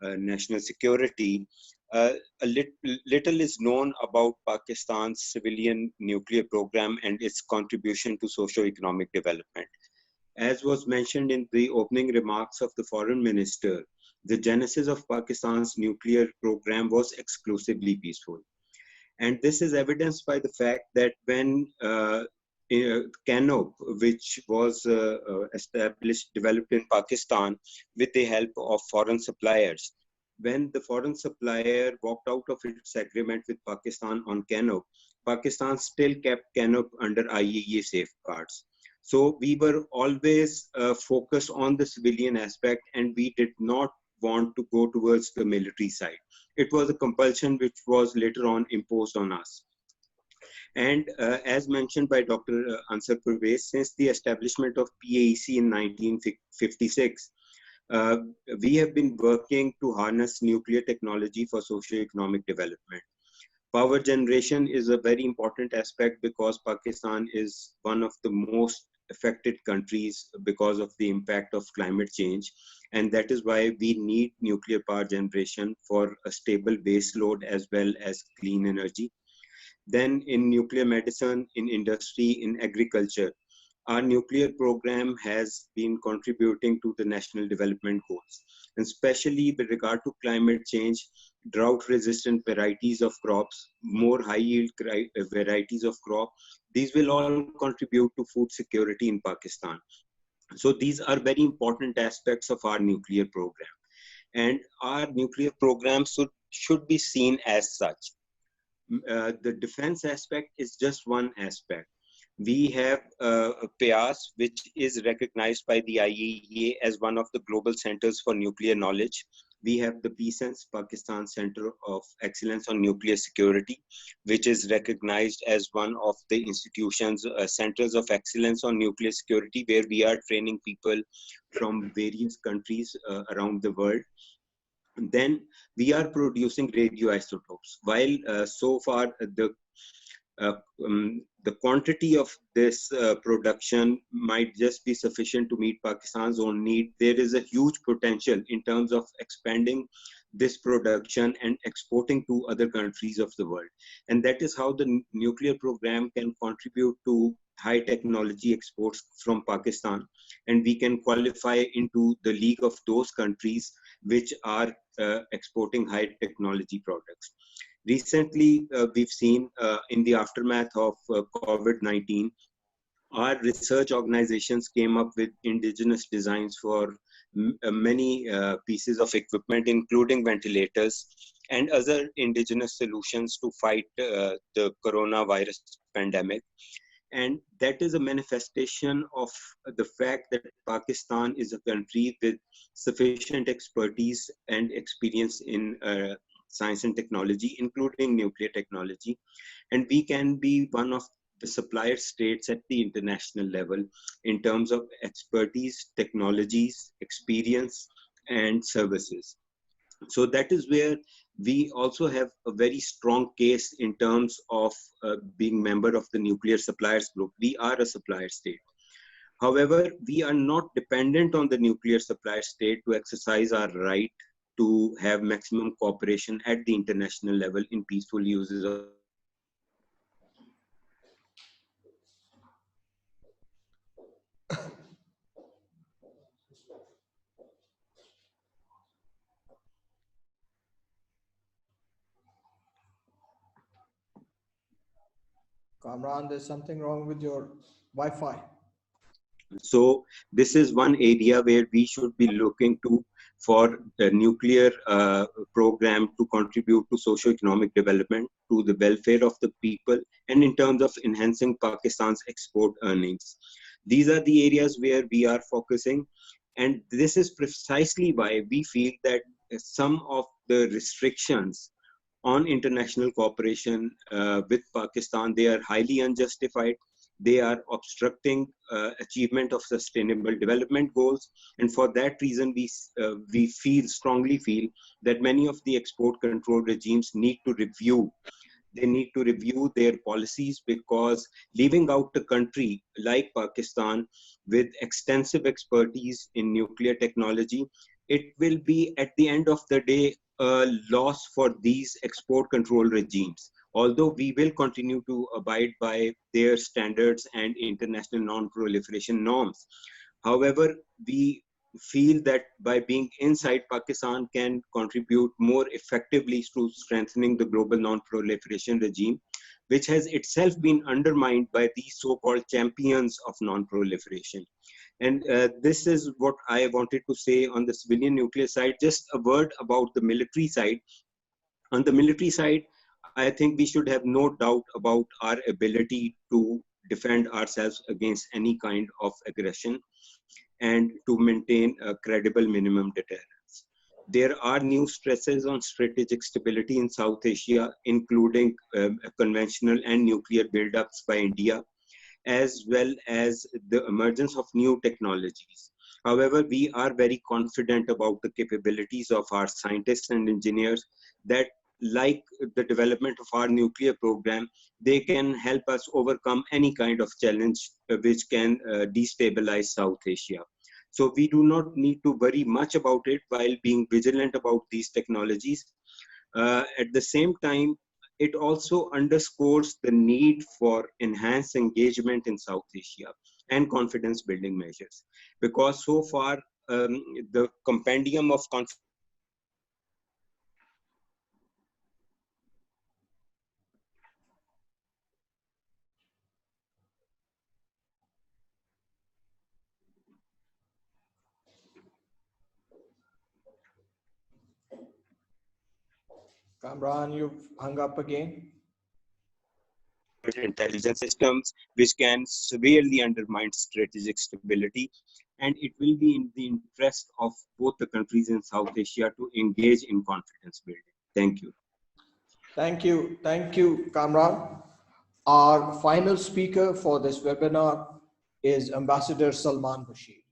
national security, a little is known about Pakistan's civilian nuclear program and its contribution to socio-economic development. As was mentioned in the opening remarks of the foreign minister, the genesis of Pakistan's nuclear program was exclusively peaceful. And this is evidenced by the fact that when CANOP, which was developed in Pakistan with the help of foreign suppliers, when the foreign supplier walked out of its agreement with Pakistan on CANOP, Pakistan still kept CANOP under IAEA safeguards. So we were always focused on the civilian aspect, and we did not want to go towards the military side. It was a compulsion which was later on imposed on us. And as mentioned by Dr. Ansar Parvez, since the establishment of PAC in 1956, we have been working to harness nuclear technology for socio-economic development. Power generation is a very important aspect because Pakistan is one of the most affected countries because of the impact of climate change. And that is why we need nuclear power generation for a stable base load as well as clean energy. Then in nuclear medicine, in industry, in agriculture, our nuclear program has been contributing to the national development goals, and especially with regard to climate change, drought-resistant varieties of crops, more high-yield varieties of crop. These will all contribute to food security in Pakistan. So these are very important aspects of our nuclear program. And our nuclear program should be seen as such. The defense aspect is just one aspect. We have PIAS, which is recognized by the IAEA as one of the global centers for nuclear knowledge. We have the PSENS, Pakistan Center of Excellence on Nuclear Security, which is recognized as one of the institutions, centers of excellence on nuclear security, where we are training people from various countries around the world. Then we are producing radioisotopes. While so far the quantity of this production might just be sufficient to meet Pakistan's own need, there is a huge potential in terms of expanding this production and exporting to other countries of the world. And that is how the nuclear program can contribute to high technology exports from Pakistan. And we can qualify into the league of those countries which are exporting high technology products. Recently, we've seen in the aftermath of COVID-19, our research organizations came up with indigenous designs for many pieces of equipment, including ventilators and other indigenous solutions to fight the coronavirus pandemic. And that is a manifestation of the fact that Pakistan is a country with sufficient expertise and experience in science and technology, including nuclear technology. And we can be one of the supplier states at the international level in terms of expertise, technologies, experience, and services. So that is where we also have a very strong case in terms of being member of the nuclear suppliers group. We are a supplier state. However, we are not dependent on the nuclear supplier state to exercise our right to have maximum cooperation at the international level in peaceful uses of. Kamran, there's something wrong with your Wi-Fi. So this is one area where we should be looking to for the nuclear program to contribute to socio-economic development, to the welfare of the people, and in terms of enhancing Pakistan's export earnings. These are the areas where we are focusing, and this is precisely why we feel that some of the restrictions on international cooperation with Pakistan, they are highly unjustified. They are obstructing achievement of sustainable development goals, and for that reason, we strongly feel that many of the export control regimes need to review. They need to review their policies, because leaving out a country like Pakistan with extensive expertise in nuclear technology, it will be at the end of the day a loss for these export control regimes. Although we will continue to abide by their standards and international non-proliferation norms. However, we feel that by being inside Pakistan can contribute more effectively to strengthening the global non-proliferation regime, which has itself been undermined by these so-called champions of non-proliferation. And this is what I wanted to say on the civilian nuclear side. Just a word about the military side. On the military side, I think we should have no doubt about our ability to defend ourselves against any kind of aggression and to maintain a credible minimum deterrence. There are new stresses on strategic stability in South Asia, including conventional and nuclear buildups by India, as well as the emergence of new technologies. However, we are very confident about the capabilities of our scientists and engineers that, like the development of our nuclear program, they can help us overcome any kind of challenge which can destabilize South Asia. So we do not need to worry much about it while being vigilant about these technologies. At the same time, it also underscores the need for enhanced engagement in South Asia and confidence building measures. Because so far, the compendium of Kamran, you've hung up again. intelligence systems, which can severely undermine strategic stability. And it will be in the interest of both the countries in South Asia to engage in confidence building. Thank you. Thank you. Thank you, Kamran. Our final speaker for this webinar is Ambassador Salman Bashir.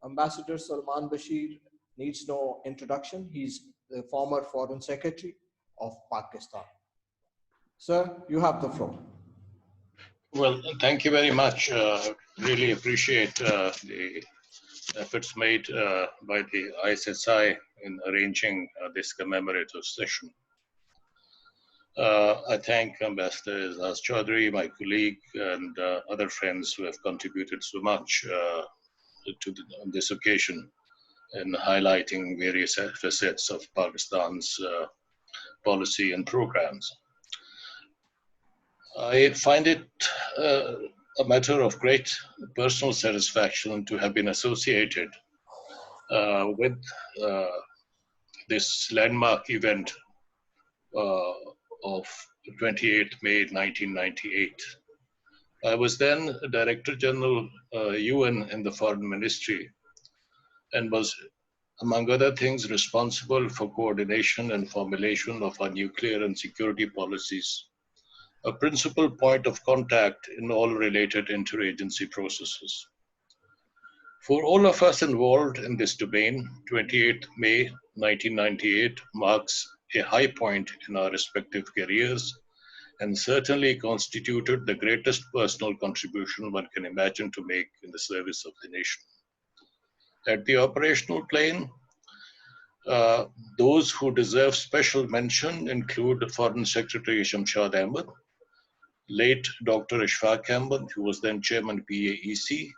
Ambassador Salman Bashir needs no introduction. He's the former Foreign Secretary of Pakistan. Sir, you have the floor. Well, thank you very much. Really appreciate the efforts made by the ISSI in arranging this commemorative session. I thank Ambassador Azaz Chaudhry, my colleague, and other friends who have contributed so much on this occasion in highlighting various facets of Pakistan's policy and programs. I find it a matter of great personal satisfaction to have been associated with this landmark event of 28th May 1998. I was then Director General UN in the Foreign Ministry and was, among other things, responsible for coordination and formulation of our nuclear and security policies, a principal point of contact in all related interagency processes. For all of us involved in this domain, 28th May 1998 marks a high point in our respective careers and certainly constituted the greatest personal contribution one can imagine to make in the service of the nation. At the operational plane, those who deserve special mention include Foreign Secretary Shamshad Ahmed, late Dr. Ishfaq Ahmed, who was then Chairman PAEC,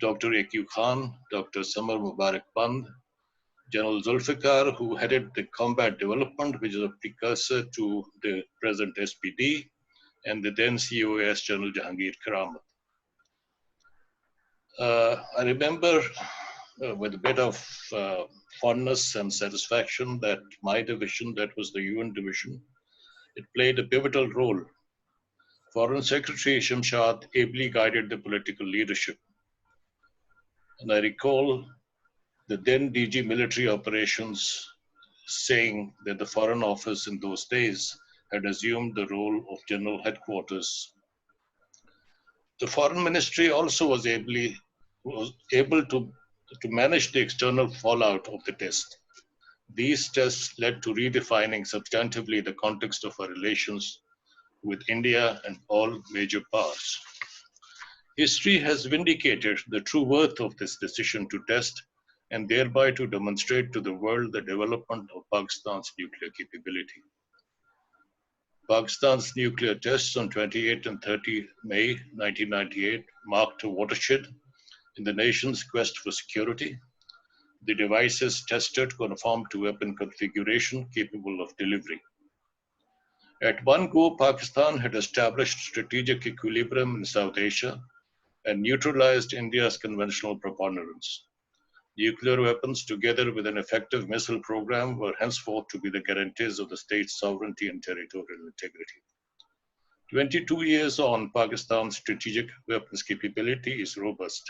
Dr. A.Q. Khan, Dr. Samar Mubarak Band, General Zulfikar, who headed the combat development, which is a precursor to the present SPD, and the then COAS General Jahangir Karamat. I remember with a bit of fondness and satisfaction that my division, that was the UN division, it played a pivotal role. Foreign Secretary Shamshad ably guided the political leadership. And I recall the then DG military operations saying that the Foreign Office in those days had assumed the role of General Headquarters. The Foreign Ministry also was able to manage the external fallout of the test. These tests led to redefining substantively the context of our relations with India and all major powers. History has vindicated the true worth of this decision to test and thereby to demonstrate to the world the development of Pakistan's nuclear capability. Pakistan's nuclear tests on 28 and 30 May 1998 marked a watershed in the nation's quest for security. The devices tested conformed to weapon configuration capable of delivery. At one go, Pakistan had established strategic equilibrium in South Asia and neutralized India's conventional preponderance. Nuclear weapons, together with an effective missile program, were henceforth to be the guarantees of the state's sovereignty and territorial integrity. 22 years on, Pakistan's strategic weapons capability is robust.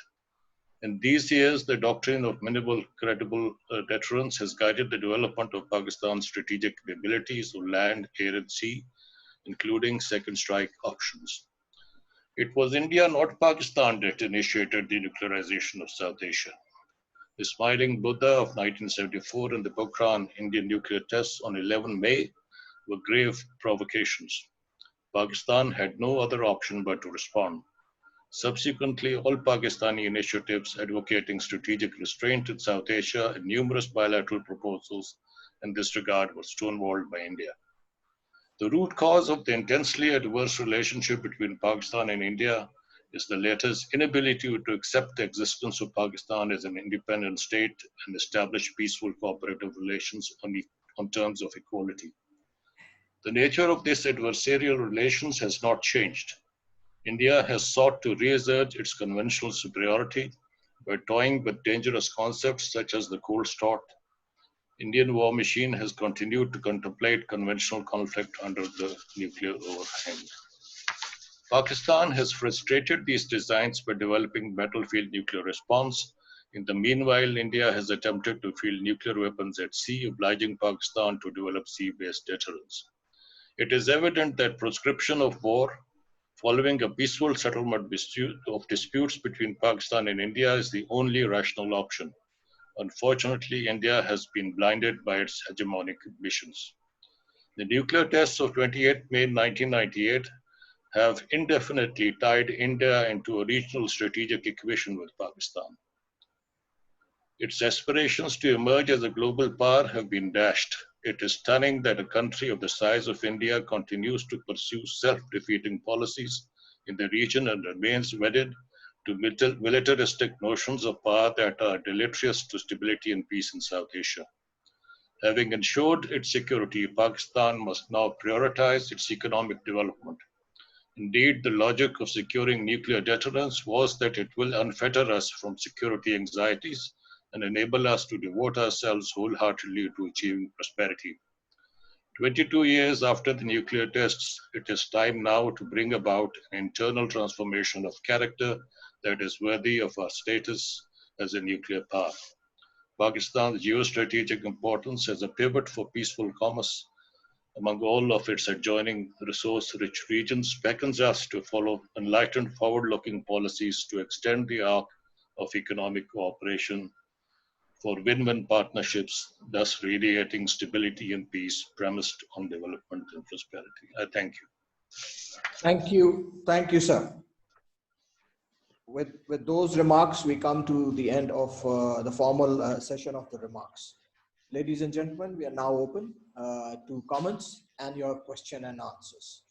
In these years, the doctrine of minimal credible deterrence has guided the development of Pakistan's strategic capabilities of land, air, and sea, including second strike options. It was India, not Pakistan, that initiated the nuclearization of South Asia. The Smiling Buddha of 1974 and the Pokhran Indian nuclear tests on 11 May were grave provocations. Pakistan had no other option but to respond. Subsequently, all Pakistani initiatives advocating strategic restraint in South Asia and numerous bilateral proposals in this regard were stonewalled by India. The root cause of the intensely adverse relationship between Pakistan and India is the latter's inability to accept the existence of Pakistan as an independent state and establish peaceful cooperative relations on terms of equality. The nature of this adversarial relations has not changed. India has sought to reassert its conventional superiority by toying with dangerous concepts such as the cold start. Indian war machine has continued to contemplate conventional conflict under the nuclear overhang. Pakistan has frustrated these designs by developing battlefield nuclear response. In the meanwhile, India has attempted to field nuclear weapons at sea, obliging Pakistan to develop sea-based deterrence. It is evident that proscription of war following a peaceful settlement of disputes between Pakistan and India is the only rational option. Unfortunately, India has been blinded by its hegemonic ambitions. The nuclear tests of 28 May 1998 have indefinitely tied India into a regional strategic equation with Pakistan. Its aspirations to emerge as a global power have been dashed. It is stunning that a country of the size of India continues to pursue self-defeating policies in the region and remains wedded to militaristic notions of power that are deleterious to stability and peace in South Asia. Having ensured its security, Pakistan must now prioritize its economic development. Indeed, the logic of securing nuclear deterrence was that it will unfetter us from security anxieties and enable us to devote ourselves wholeheartedly to achieving prosperity. 22 years after the nuclear tests, it is time now to bring about an internal transformation of character that is worthy of our status as a nuclear power. Pakistan's geostrategic importance as a pivot for peaceful commerce among all of its adjoining resource-rich regions beckons us to follow enlightened forward-looking policies to extend the arc of economic cooperation for win-win partnerships, thus radiating stability and peace premised on development and prosperity. I thank you. Thank you, sir. With those remarks, we come to the end of the formal session of the remarks. Ladies and gentlemen, we are now open to comments and your question and answers.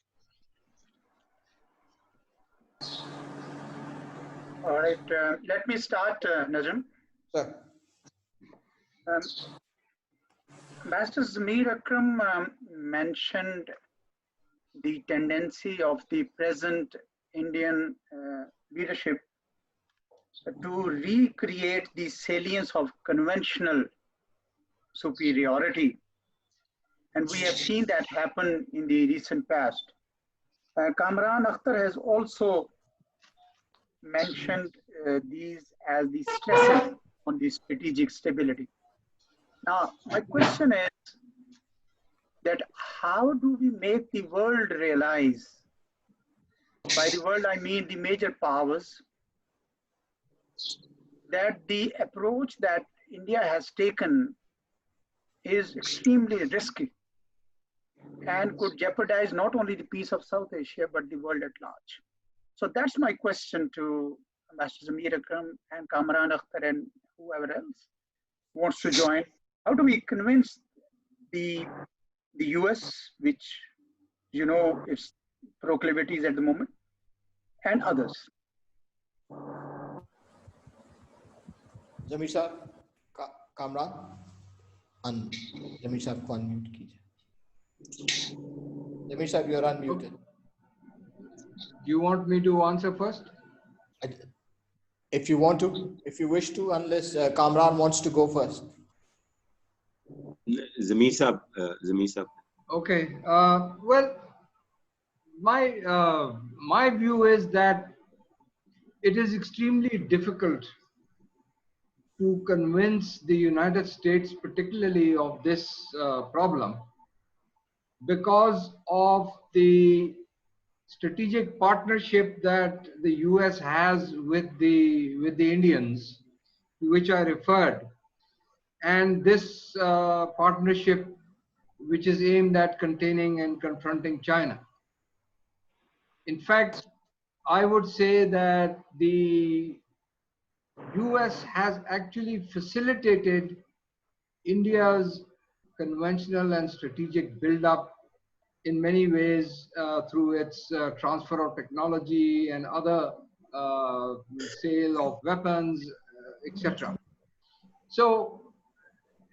All right, let me start, Najm. Sir. Ambassador Zamir Akram mentioned the tendency of the present Indian leadership to recreate the salience of conventional superiority. And we have seen that happen in the recent past. Kamran Akhtar has also mentioned these as the stresses on the strategic stability. Now, my question is that how do we make the world realize, by the world I mean the major powers, that the approach that India has taken is extremely risky and could jeopardize not only the peace of South Asia, but the world at large. So that's my question to Ambassador Zamir Akram and Kamran Akhtar and whoever else wants to join. How do we convince the US, which you know its proclivities at the moment, and others? Zamir sir, Kamran, and Zamir sir को unmute कीजिए. Zamir sir, you are unmuted. Do you want me to answer first? If you want to, if you wish to, unless Kamran wants to go first. Zamir sir. Okay. Well, my view is that it is extremely difficult to convince the United States, particularly of this problem, because of the strategic partnership that the US has with the Indians, to which I referred, and this partnership which is aimed at containing and confronting China. In fact, I would say that the US has actually facilitated India's conventional and strategic build-up in many ways through its transfer of technology and other sale of weapons, etc. So,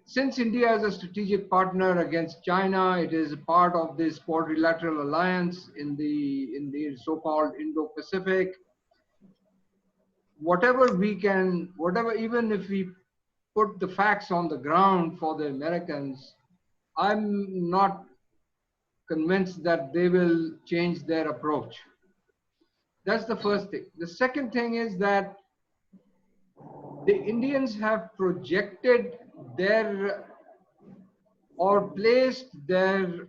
since India is a strategic partner against China, it is a part of this quadrilateral alliance in the so-called Indo-Pacific. Even if we put the facts on the ground for the Americans, I'm not convinced that they will change their approach. That's the first thing. The second thing is that the Indians have projected placed their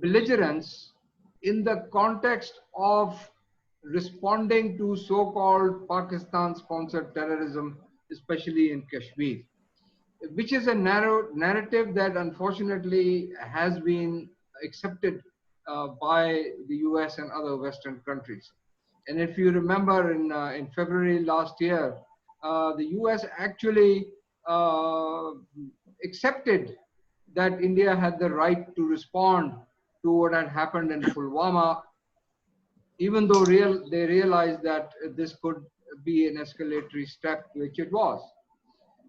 belligerence in the context of responding to so-called Pakistan-sponsored terrorism, especially in Kashmir, which is a narrow narrative that unfortunately has been accepted by the US and other Western countries. And if you remember, in February last year, the US actually accepted that India had the right to respond to what had happened in Pulwama, even though they realized that this could be an escalatory step, which it was.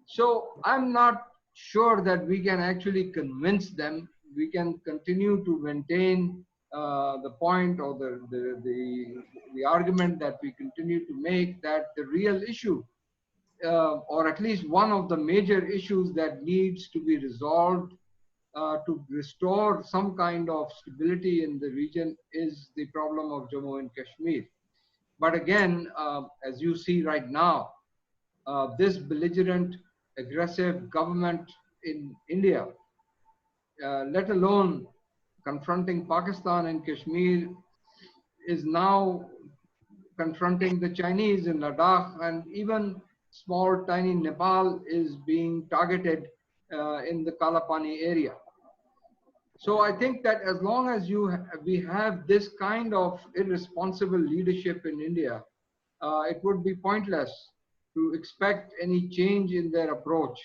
So I'm not sure that we can actually convince them. We can continue to maintain the point or the argument that we continue to make, that the real issue, or at least one of the major issues that needs to be resolved to restore some kind of stability in the region, is the problem of Jammu and Kashmir. But again, as you see right now, this belligerent, aggressive government in India, let alone confronting Pakistan and Kashmir, is now confronting the Chinese in Ladakh, and even small tiny Nepal is being targeted in the Kalapani area. So I think that as long as we have this kind of irresponsible leadership in India, it would be pointless to expect any change in their approach.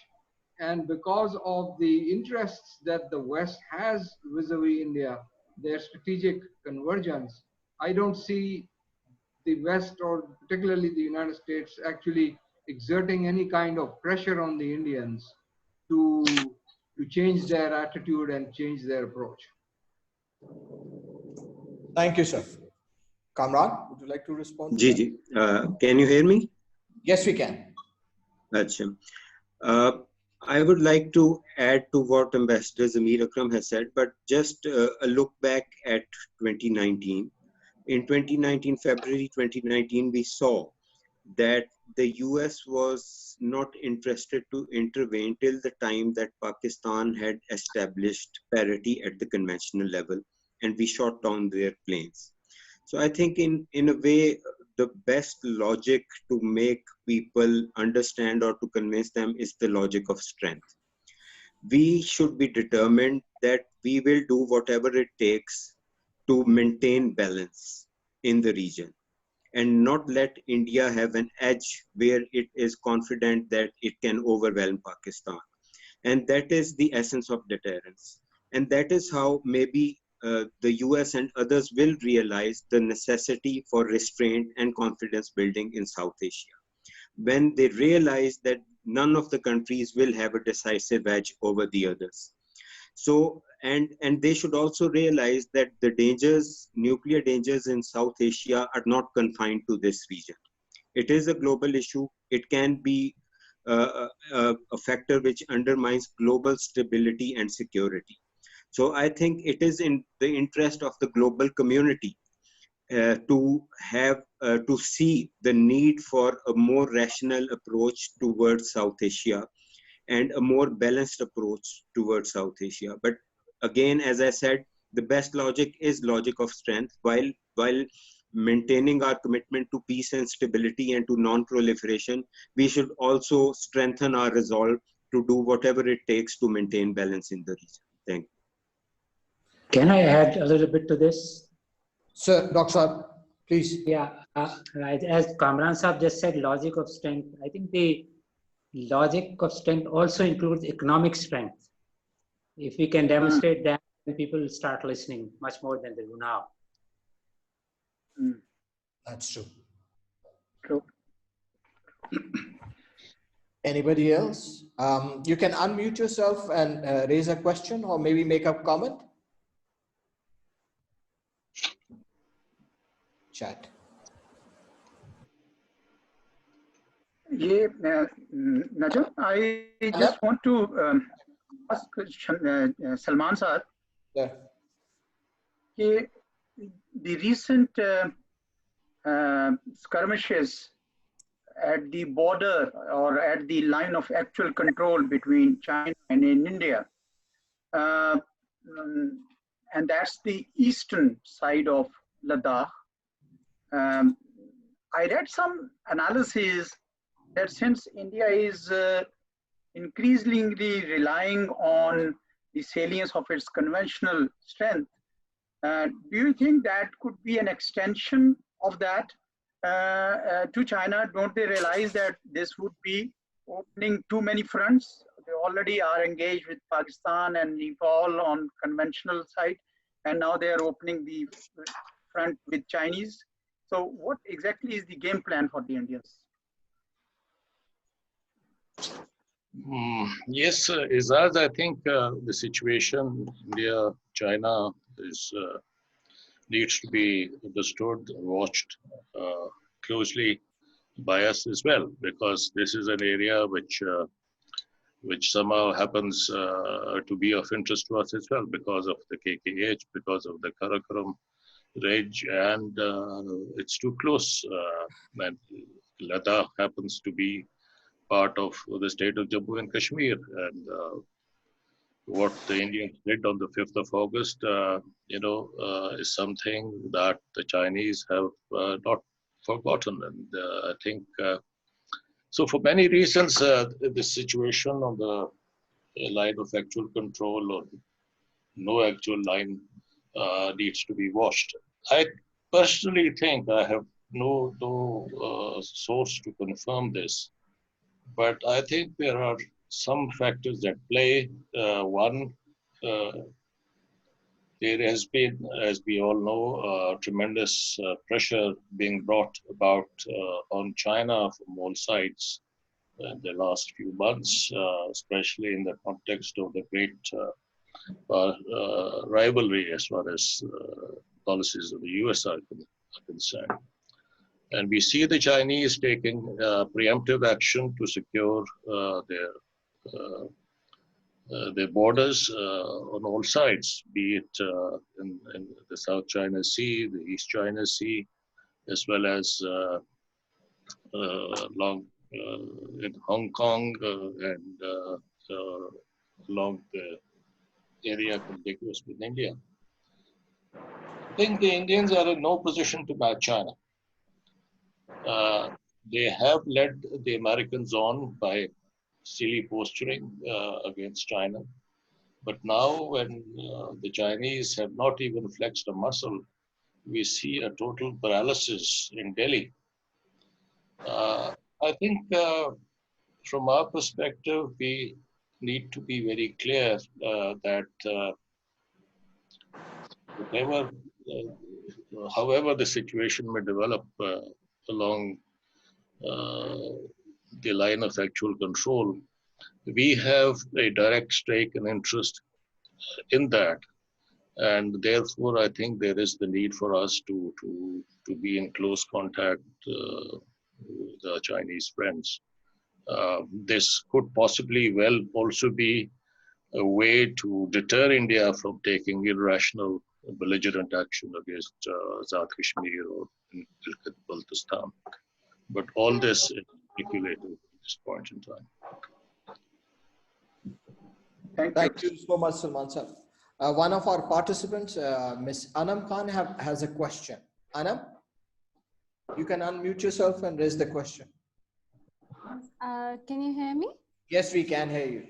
And because of the interests that the West has vis-a-vis India, their strategic convergence, I don't see the West, or particularly the United States, actually exerting any kind of pressure on the Indians to change their attitude and change their approach. Thank you, sir. Kamran, would you like to respond to Ji, that? Can you hear me? Yes, we can. Achha. I would like to add to what Ambassador Zamir Akram has said, but just a look back at 2019. In 2019, February 2019, we saw that the US was not interested to intervene till the time that Pakistan had established parity at the conventional level, and we shot down their planes. So I think in a way, the best logic to make people understand or to convince them is the logic of strength. We should be determined that we will do whatever it takes to maintain balance in the region and not let India have an edge where it is confident that it can overwhelm Pakistan. And that is the essence of deterrence. And that is how maybe the US and others will realize the necessity for restraint and confidence building in South Asia. When they realize that none of the countries will have a decisive edge over the others. So, and they should also realize that the dangers, nuclear dangers in South Asia are not confined to this region. It is a global issue. It can be a factor which undermines global stability and security. So I think it is in the interest of the global community to see the need for a more rational approach towards South Asia and a more balanced approach towards South Asia. But again, as I said, the best logic is logic of strength, while maintaining our commitment to peace and stability and to non-proliferation, we should also strengthen our resolve to do whatever it takes to maintain balance in the region. Thank you. Can I add a little bit to this? Sir, Dr. Saab, please. Yeah, as Kamran Saab just said, logic of strength. I think the logic of strength also includes economic strength. If we can demonstrate that, then people will start listening much more than they do now. That's true. True. Anybody else? You can unmute yourself and raise a question or maybe make a comment. Chat. Yeah, Najam, I just want to ask Salman sir. Yeah. The recent skirmishes at the border or at the line of actual control between China and in India, and that's the eastern side of Ladakh. I read some analysis that since India is increasingly relying on the salience of its conventional strength, do you think that could be an extension of that to China? Don't they realize that this would be opening too many fronts? They already are engaged with Pakistan and Nepal on conventional side, and now they are opening the front with Chinese. So what exactly is the game plan for the Indians? Yes, Izaz, I think the situation India-China is needs to be understood, watched closely by us as well, because this is an area which somehow happens to be of interest to us as well, because of the KKH, because of the Karakoram range, and it's too close. And Ladakh happens to be part of the state of Jammu and Kashmir, and what the Indians did on the 5th of August, is something that the Chinese have not forgotten. And I think, so for many reasons, the situation on the line of actual control no actual line needs to be washed. I personally think, I have no source to confirm this, but I think there are some factors at play. One, there has been, as we all know, tremendous pressure being brought about on China from all sides in the last few months, especially in the context of the great rivalry as far as policies of the US are concerned. And we see the Chinese taking preemptive action to secure their borders on all sides, be it in the South China Sea, the East China Sea, as well as in Hong Kong and along the area contiguous with India. I think the Indians are in no position to match China. They have led the Americans on by silly posturing against China. But now when the Chinese have not even flexed a muscle, we see a total paralysis in Delhi. I think from our perspective, we need to be very clear that however the situation may develop along the line of actual control, we have a direct stake and interest in that. And therefore, I think there is the need for us to be in close contact with our Chinese friends. This could possibly well also be a way to deter India from taking irrational, belligerent action against Azad Kashmir or Baltistan. But all this is speculative at this point in time. Thank you so much, Salman sir. One of our participants, Ms. Anam Khan, has a question. Anam, you can unmute yourself and raise the question. Can you hear me? Yes, we can hear you.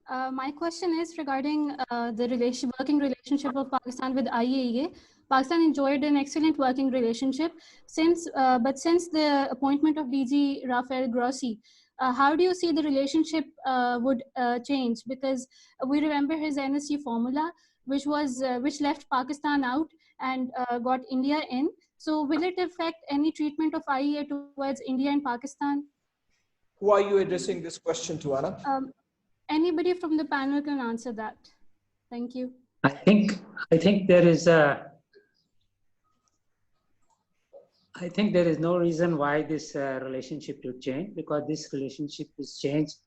My question is regarding the working relationship of Pakistan with IAEA. Pakistan enjoyed an excellent working relationship but since the appointment of DG Rafael Grossi, how do you see the relationship would change? Because we remember his NSC formula, which left Pakistan out and got India in. So will it affect any treatment of IAEA towards India and Pakistan? Who are you addressing this question to, Anna? Anybody from the panel can answer that. Thank you. I think there is no reason why this relationship will change, because this relationship is changed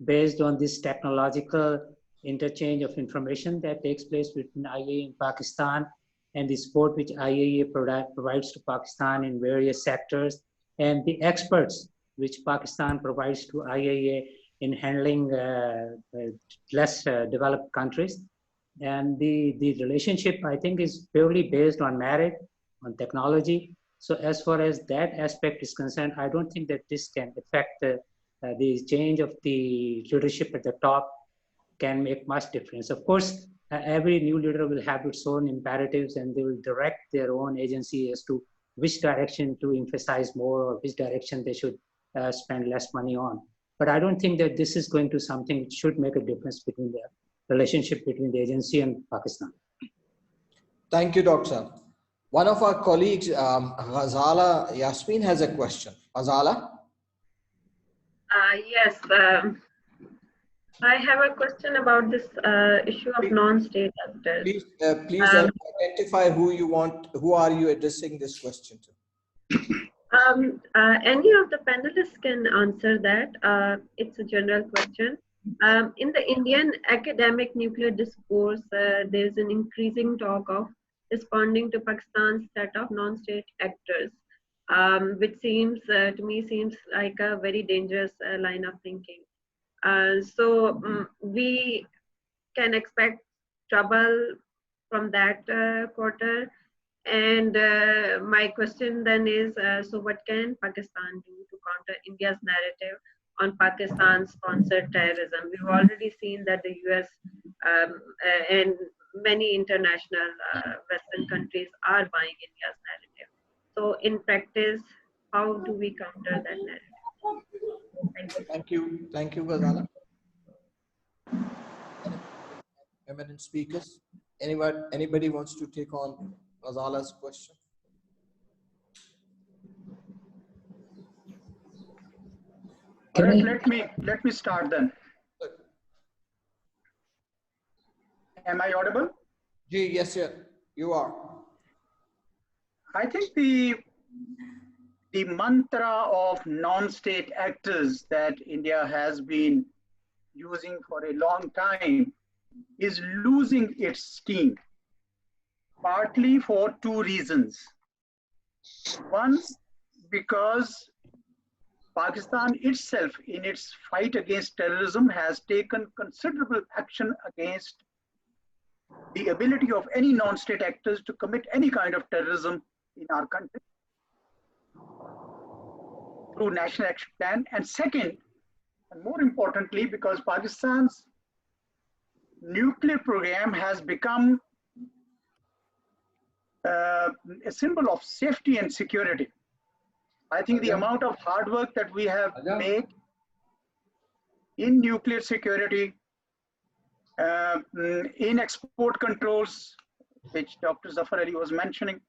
based on this technological interchange of information that takes place between IAEA and Pakistan, and the support which IAEA provides to Pakistan in various sectors, and the experts which Pakistan provides to IAEA in handling less developed countries. And the relationship, I think, is purely based on merit, on technology. So as far as that aspect is concerned, I don't think that this can affect the change of the leadership at the top can make much difference. Of course, every new leader will have its own imperatives and they will direct their own agency as to which direction to emphasize more or which direction they should spend less money on. But I don't think that this is going to something which should make a difference between the relationship between the agency and Pakistan. Thank you, Doctor. One of our colleagues, Ghazala Yasmin, has a question. Ghazala? Yes, I have a question about this issue of non-state actors. Please identify who are you addressing this question to? Any of the panelists can answer that. It's a general question. In the Indian academic nuclear discourse, there is an increasing talk of responding to Pakistan's set of non-state actors, which seems to me seems like a very dangerous line of thinking. So we can expect trouble from that quarter. And my question then is, so what can Pakistan do to counter India's narrative on Pakistan-sponsored terrorism. We've already seen that the US and many international Western countries are buying India's narrative. So in practice, how do we counter that narrative? Thank you. Thank you, Ghazala. Eminent speakers. Anybody wants to take on Ghazala's question? All right, let me start then. Am I audible? Yes, sir. You are. I think the mantra of non-state actors that India has been using for a long time is losing its steam, partly for two reasons. One, because Pakistan itself, in its fight against terrorism, has taken considerable action against the ability of any non-state actors to commit any kind of terrorism in our country through National Action Plan. And second, and more importantly, because Pakistan's nuclear program has become a symbol of safety and security. I think the amount of hard work that we have made in nuclear security, in export controls, which Dr. Zafar Ali was mentioning,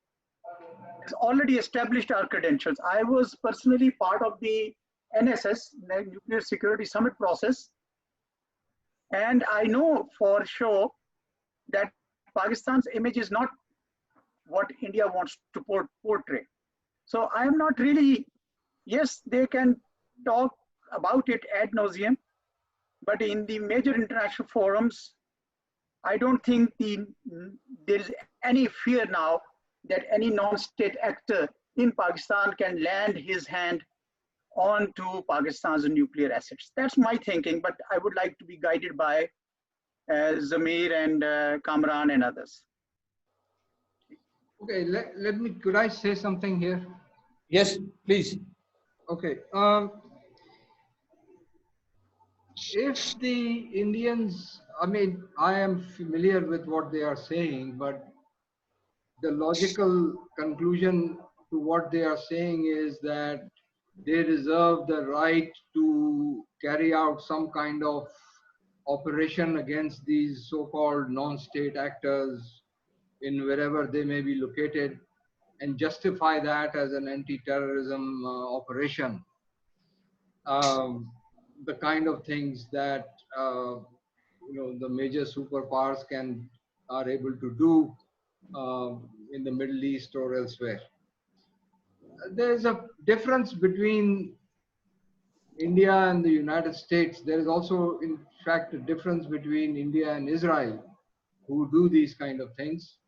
has already established our credentials. I was personally part of the NSS, Nuclear Security Summit process, and I know for sure that Pakistan's image is not what India wants to portray. So I am not really, yes, they can talk about it ad nauseum, but in the major international forums, I don't think there is any fear now that any non-state actor in Pakistan can land his hand onto Pakistan's nuclear assets. That's my thinking, but I would like to be guided by Zamir and Kamran and others. Okay, could I say something here? Yes, please. Okay. If the Indians, I mean, I am familiar with what they are saying, but the logical conclusion to what they are saying is that they reserve the right to carry out some kind of operation against these so-called non-state actors in wherever they may be located and justify that as an anti-terrorism operation. The kind of things that the major superpowers are able to do in the Middle East or elsewhere. There's a difference between India and the United States. There is also, in fact, a difference between India and Israel, who do these kind of things.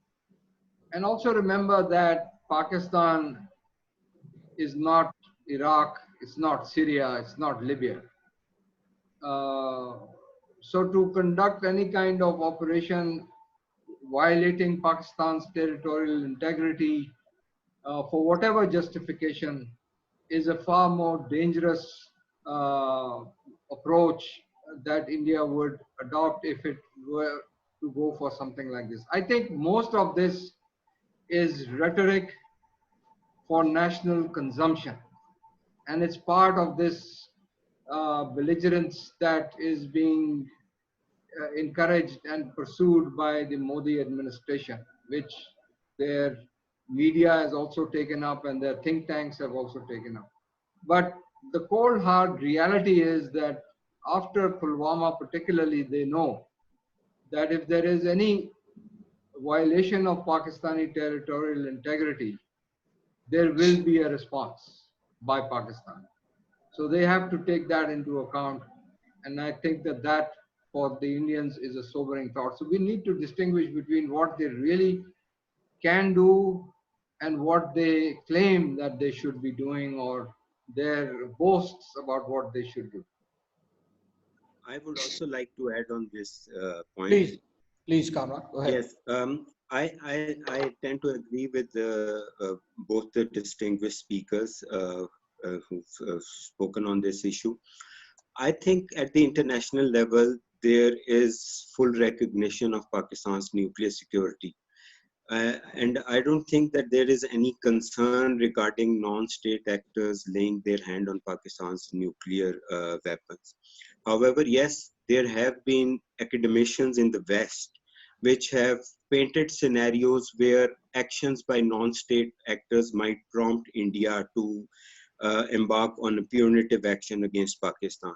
And also remember that Pakistan is not Iraq, it's not Syria, it's not Libya. So to conduct any kind of operation violating Pakistan's territorial integrity for whatever justification is a far more dangerous approach that India would adopt if it were to go for something like this. I think most of this is rhetoric for national consumption, and it's part of this belligerence that is being encouraged and pursued by the Modi administration, which their media has also taken up and their think tanks have also taken up. But the cold hard reality is that after Pulwama particularly, they know that if there is any violation of Pakistani territorial integrity, there will be a response by Pakistan. So they have to take that into account. And I think that for the Indians is a sobering thought. So we need to distinguish between what they really can do and what they claim that they should be doing, or their boasts about what they should do. I would also like to add on this point. Please, Kamran, go ahead. Yes, I tend to agree with both the distinguished speakers who've spoken on this issue. I think at the international level, there is full recognition of Pakistan's nuclear security. And I don't think that there is any concern regarding non-state actors laying their hand on Pakistan's nuclear weapons. However, yes, there have been academicians in the West which have painted scenarios where actions by non-state actors might prompt India to embark on a punitive action against Pakistan.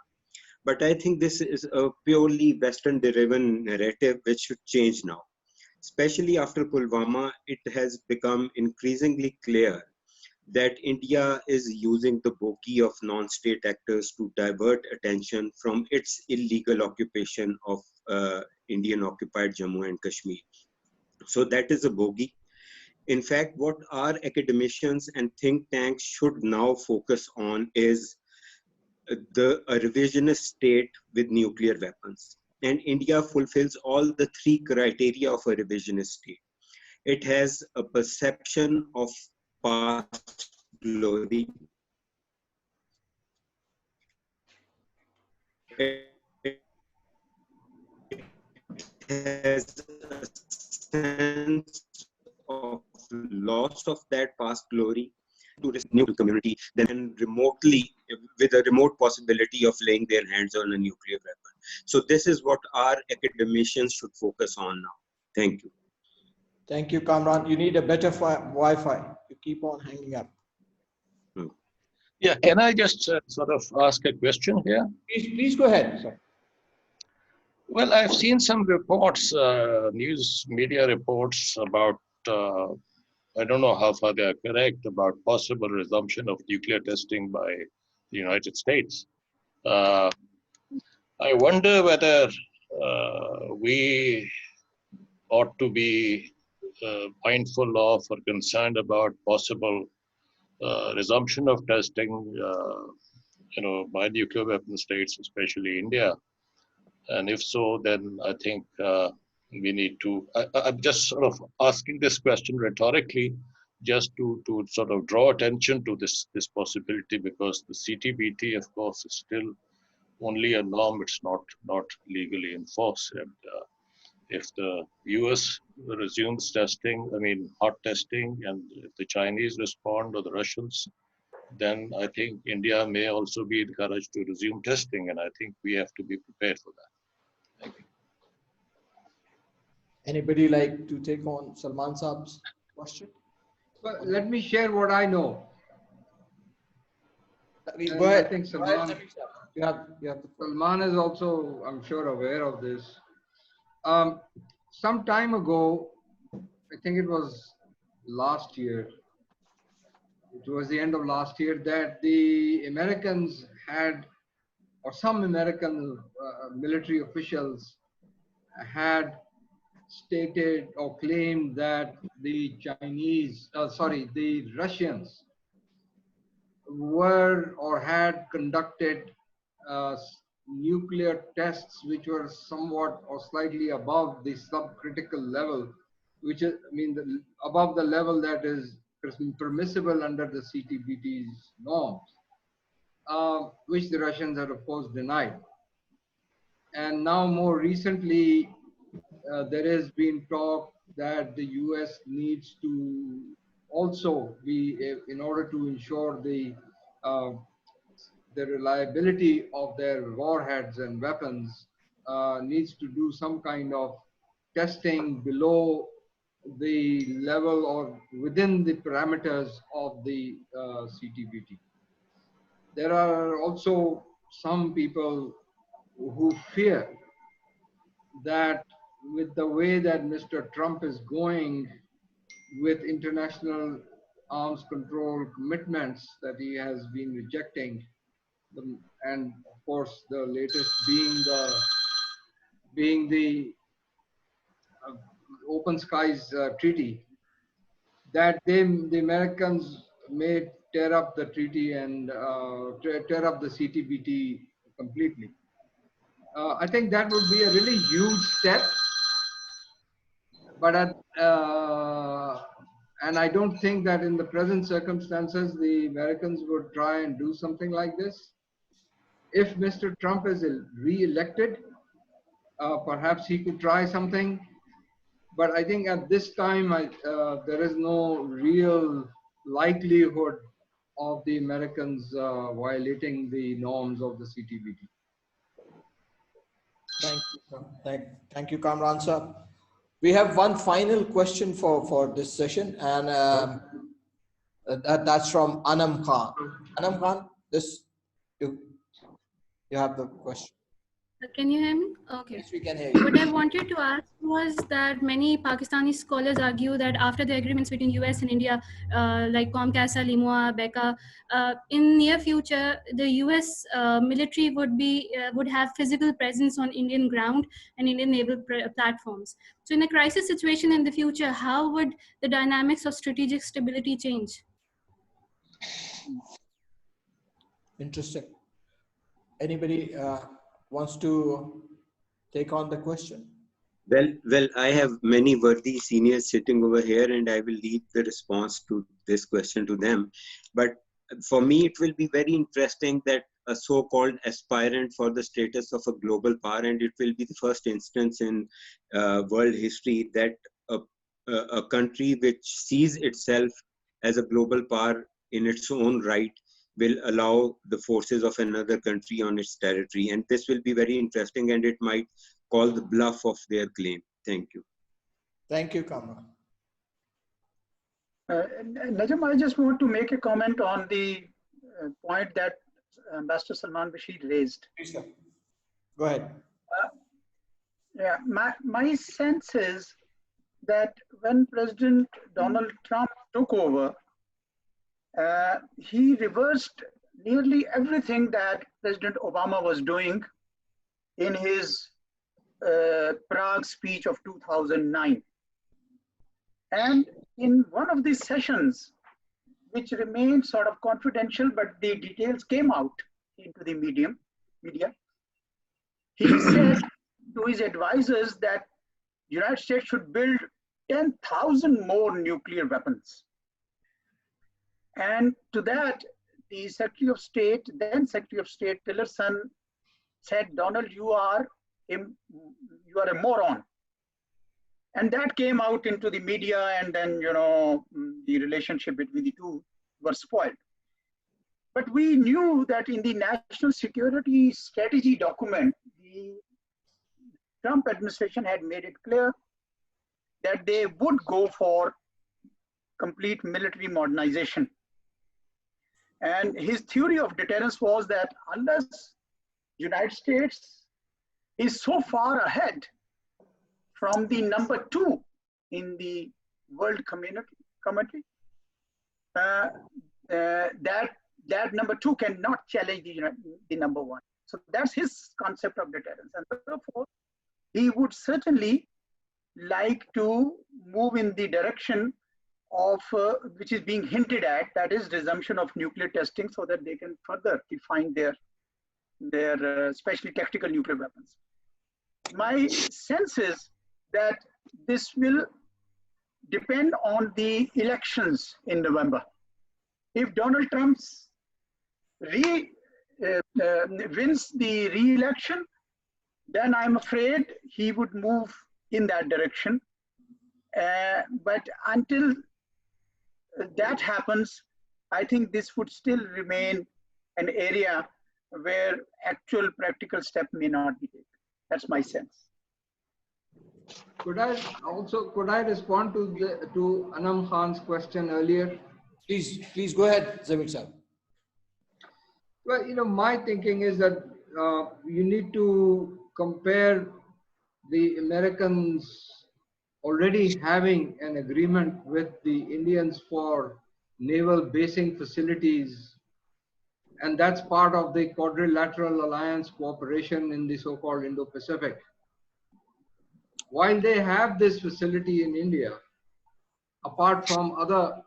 But I think this is a purely Western-driven narrative which should change now. Especially after Pulwama, it has become increasingly clear that India is using the bogey of non-state actors to divert attention from its illegal occupation of Indian-occupied Jammu and Kashmir. So that is a bogey. In fact, what our academicians and think tanks should now focus on is a revisionist state with nuclear weapons. And India fulfills all the three criteria of a revisionist state. It has a perception of past glory. It has a sense of loss of that past glory to this new community, then remotely, with a remote possibility of laying their hands on a nuclear weapon. So this is what our academicians should focus on now. Thank you. Thank you, Kamran. You need a better Wi-Fi. You keep on hanging up. Yeah, can I just sort of ask a question here? Please go ahead, sir. Well, I've seen some reports, news media reports about, I don't know how far they are correct, about possible resumption of nuclear testing by the United States. I wonder whether we ought to be mindful of or concerned about possible resumption of testing, by nuclear weapon states, especially India. And if so, then I think we need to, I'm just sort of asking this question rhetorically, just to sort of draw attention to this possibility, because the CTBT, of course, is still only a norm. It's not legally enforced. And if the US resumes testing, hot testing, and if the Chinese respond or the Russians, then I think India may also be encouraged to resume testing. And I think we have to be prepared for that. Thank you. Anybody like to take on Salman Saab's question? Well, let me share what I know. Go ahead. I think Salman, you have Salman is also, I'm sure, aware of this. Some time ago, I think it was last year, it was the end of last year, that the Americans had, or some American military officials had stated or claimed that the Russians were or had conducted nuclear tests which were somewhat or slightly above the subcritical level, which is, above the level that is permissible under the CTBT's norms, which the Russians had of course denied. And now more recently, there has been talk that the US needs to also be, in order to ensure the reliability of their warheads and weapons, needs to do some kind of testing below the level or within the parameters of the CTBT. There are also some people who fear that with the way that Mr. Trump is going with international arms control commitments that he has been rejecting, and of course the latest being the Open Skies Treaty, that the Americans may tear up the treaty and tear up the CTBT completely. I think that would be a really huge step, but and I don't think that in the present circumstances the Americans would try and do something like this. if Mr. Trump is re-elected, perhaps he could try something. But I think at this time, there is no real likelihood of the Americans violating the norms of the CTBT. Thank you, Kamran sir. We have one final question for this session, and that's from Anam Khan. Anam Khan, you have the question. Can you hear me? Okay. Yes, we can hear you. What I wanted to ask was that many Pakistani scholars argue that after the agreements between US and India, like Comcasa, Limoa, Becca, in near future, the US military would have physical presence on Indian ground and Indian naval platforms. So in a crisis situation in the future, how would the dynamics of strategic stability change? Interesting. Anybody wants to take on the question? Well, I have many worthy seniors sitting over here, and I will lead the response to this question to them. But for me, it will be very interesting that a so-called aspirant for the status of a global power, and it will be the first instance in world history that a country which sees itself as a global power in its own right will allow the forces of another country on its territory. And this will be very interesting, and it might call the bluff of their claim. Thank you. Thank you, Kamran. Najam, I just want to make a comment on the point that Ambassador Salman Bashir raised. Please, sir. Go ahead. Yeah, my sense is that when President Donald Trump took over, he reversed nearly everything that President Obama was doing in his Prague speech of 2009. And in one of these sessions, which remained sort of confidential, but the details came out into the media, he said to his advisors that the United States should build 10,000 more nuclear weapons. And to that, the Secretary of State, then Secretary of State Tillerson, said, Donald, you are a moron. And that came out into the media, and then, you know, the relationship between the two were spoiled. But we knew that in the national security strategy document, the Trump administration had made it clear that they would go for complete military modernization. And his theory of deterrence was that unless the United States is so far ahead from the number 2 in the world community, that number 2 cannot challenge the number 1. So that's his concept of deterrence. And therefore, he would certainly like to move in the direction of which is being hinted at, that is resumption of nuclear testing, so that they can further define their especially tactical nuclear weapons. My sense is that this will depend on the elections in November. If Donald Trump wins the re-election, then I'm afraid he would move in that direction. But until that happens, I think this would still remain an area where actual practical step may not be taken. That's my sense. Could I respond to Anam Khan's question earlier? Please go ahead, Zamir sir. Well, you know, my thinking is that you need to compare the Americans already having an agreement with the Indians for naval basing facilities, and that's part of the quadrilateral alliance cooperation in the so-called Indo-Pacific. While they have this facility in India, apart from other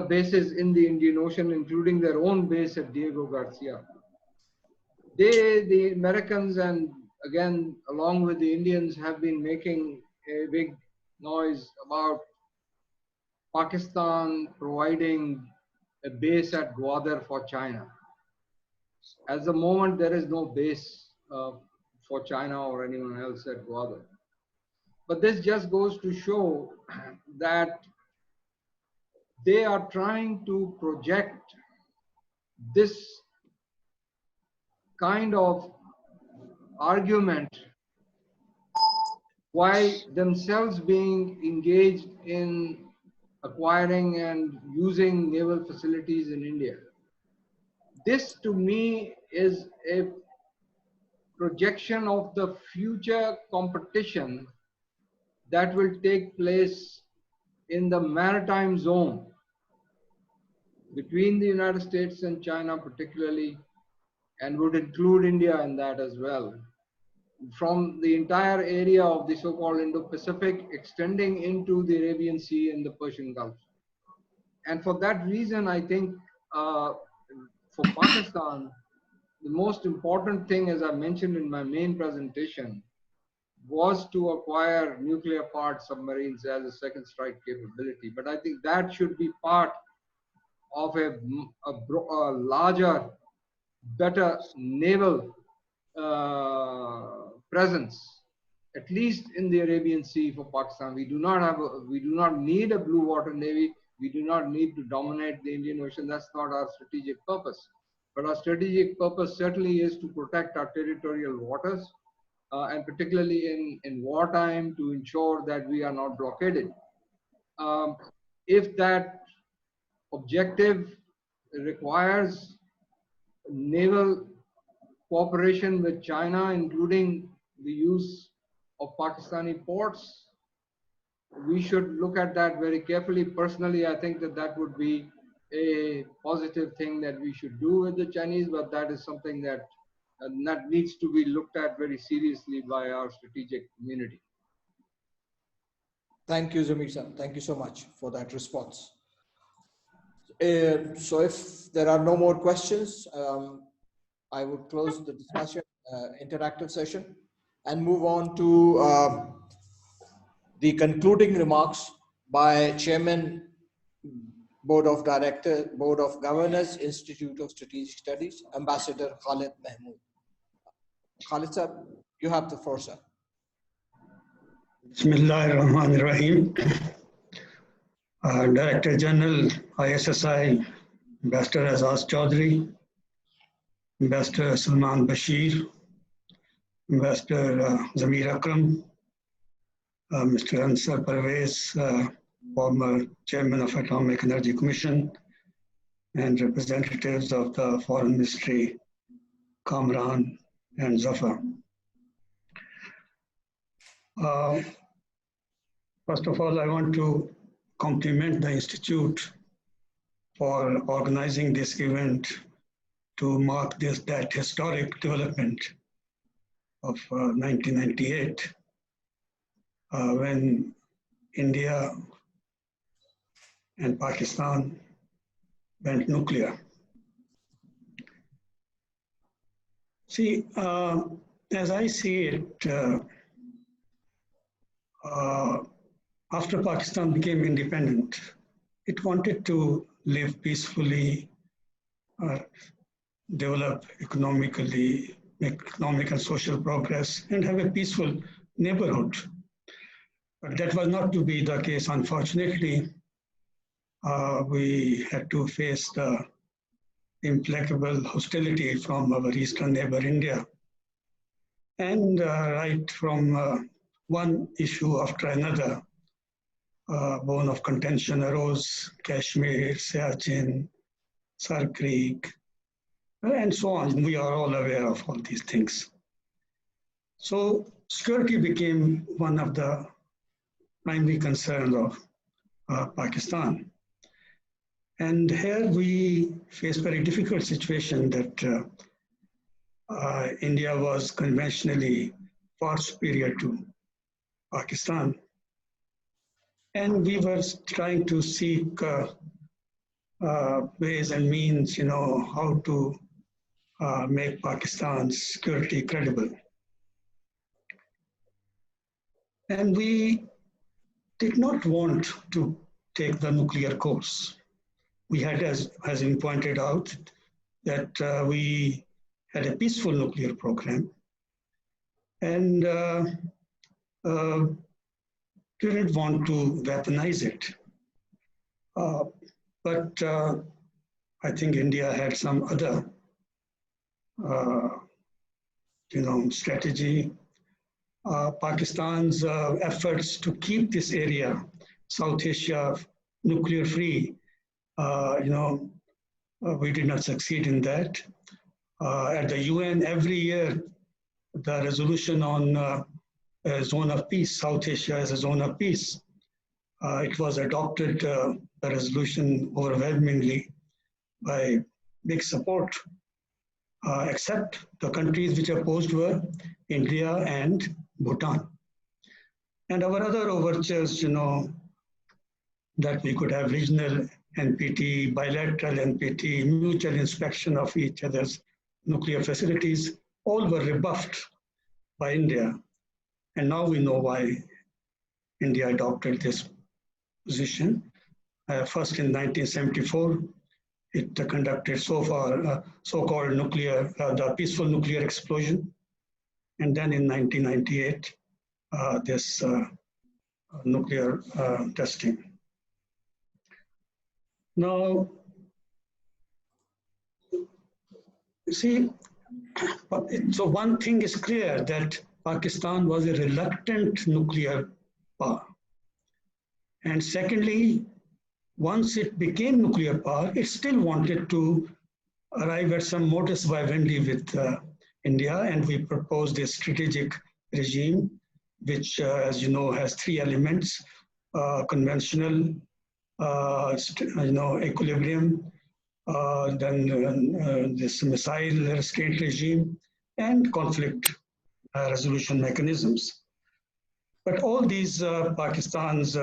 bases in the Indian Ocean, including their own base at Diego Garcia, the Americans, and again, along with the Indians, have been making a big noise about Pakistan providing a base at Gwadar for China. At the moment, there is no base for China or anyone else at Gwadar. But this just goes to show that they are trying to project this kind of argument while themselves being engaged in acquiring and using naval facilities in India. This to me is a projection of the future competition that will take place in the maritime zone between the United States and China particularly, and would include India in that as well, from the entire area of the so-called Indo-Pacific extending into the Arabian Sea and the Persian Gulf. And for that reason, I think for Pakistan, the most important thing, as I mentioned in my main presentation, was to acquire nuclear-powered submarines as a second strike capability. But I think that should be part of a larger, better naval presence, at least in the Arabian Sea for Pakistan. We do not need a blue water navy. We do not need to dominate the Indian Ocean. That's not our strategic purpose. But our strategic purpose certainly is to protect our territorial waters, and particularly in wartime, to ensure that we are not blockaded. If that objective requires naval cooperation with China, including the use of Pakistani ports, we should look at that very carefully. Personally, I think that would be a positive thing that we should do with the Chinese, but that is something that needs to be looked at very seriously by our strategic community. Thank you, Zamir sir. Thank you so much for that response. So if there are no more questions, I would close the discussion, interactive session, and move on to the concluding remarks by Chairman, Board of Directors, Board of Governors, Institute of Strategic Studies, Ambassador Khalid Mahmood. Khalid sir, you have the floor, sir. Bismillahirrahmanirrahim. Director General, ISSI, Ambassador Azaz Chaudhry, Ambassador Salman Bashir, Ambassador Zamir Akram, Mr. Ansar Parvez, former Chairman of Atomic Energy Commission, and representatives of the Foreign Ministry, Kamran and Zafar. First of all, I want to compliment the Institute for organizing this event to mark that historic development of 1998, when India and Pakistan went nuclear. See, as I see it, after Pakistan became independent, it wanted to live peacefully, develop economically, make economic and social progress, and have a peaceful neighborhood. But that was not to be the case, unfortunately. We had to face the implacable hostility from our eastern neighbor, India. And right from one issue after another, bone of contention arose: Kashmir, Siachen, Sar Creek, and so on. We are all aware of all these things. So security became one of the primary concerns of Pakistan. And here we face a very difficult situation that India was conventionally far superior to Pakistan. And we were trying to seek ways and means, how to make Pakistan's security credible. And we did not want to take the nuclear course. We had, as has been pointed out, that we had a peaceful nuclear program and didn't want to weaponize it. But I think India had some other, strategy. Pakistan's efforts to keep this area, South Asia, nuclear free, we did not succeed in that. At the UN, every year, the resolution on a zone of peace, South Asia as a zone of peace, it was adopted, the resolution overwhelmingly by big support, except the countries which opposed were India and Bhutan. And our other overtures, that we could have regional NPT, bilateral NPT, mutual inspection of each other's nuclear facilities, all were rebuffed by India. And now we know why India adopted this position. First in 1974, it conducted so-called nuclear, the peaceful nuclear explosion. And then in 1998, this nuclear testing. Now, you see, so one thing is clear, that Pakistan was a reluctant nuclear power. And secondly, once it became nuclear power, it still wanted to arrive at some modus vivendi with India, and we proposed a strategic regime, which, as you know, has three elements: conventional, equilibrium, then this missile restraint regime, and conflict resolution mechanisms. But all these Pakistan's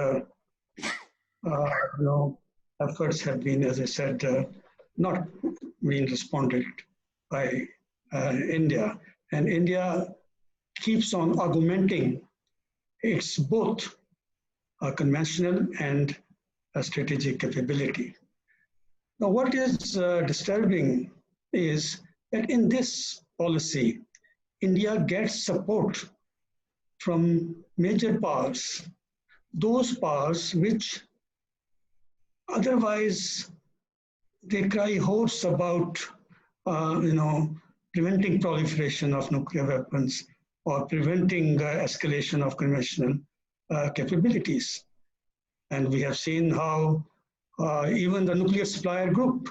efforts have been, as I said, not being responded by India. And India keeps on augmenting its both conventional and strategic capability. Now, what is disturbing is that in this policy, India gets support from major powers, those powers which otherwise they cry hoarse about, preventing proliferation of nuclear weapons or preventing escalation of conventional capabilities. And we have seen how even the nuclear supplier group,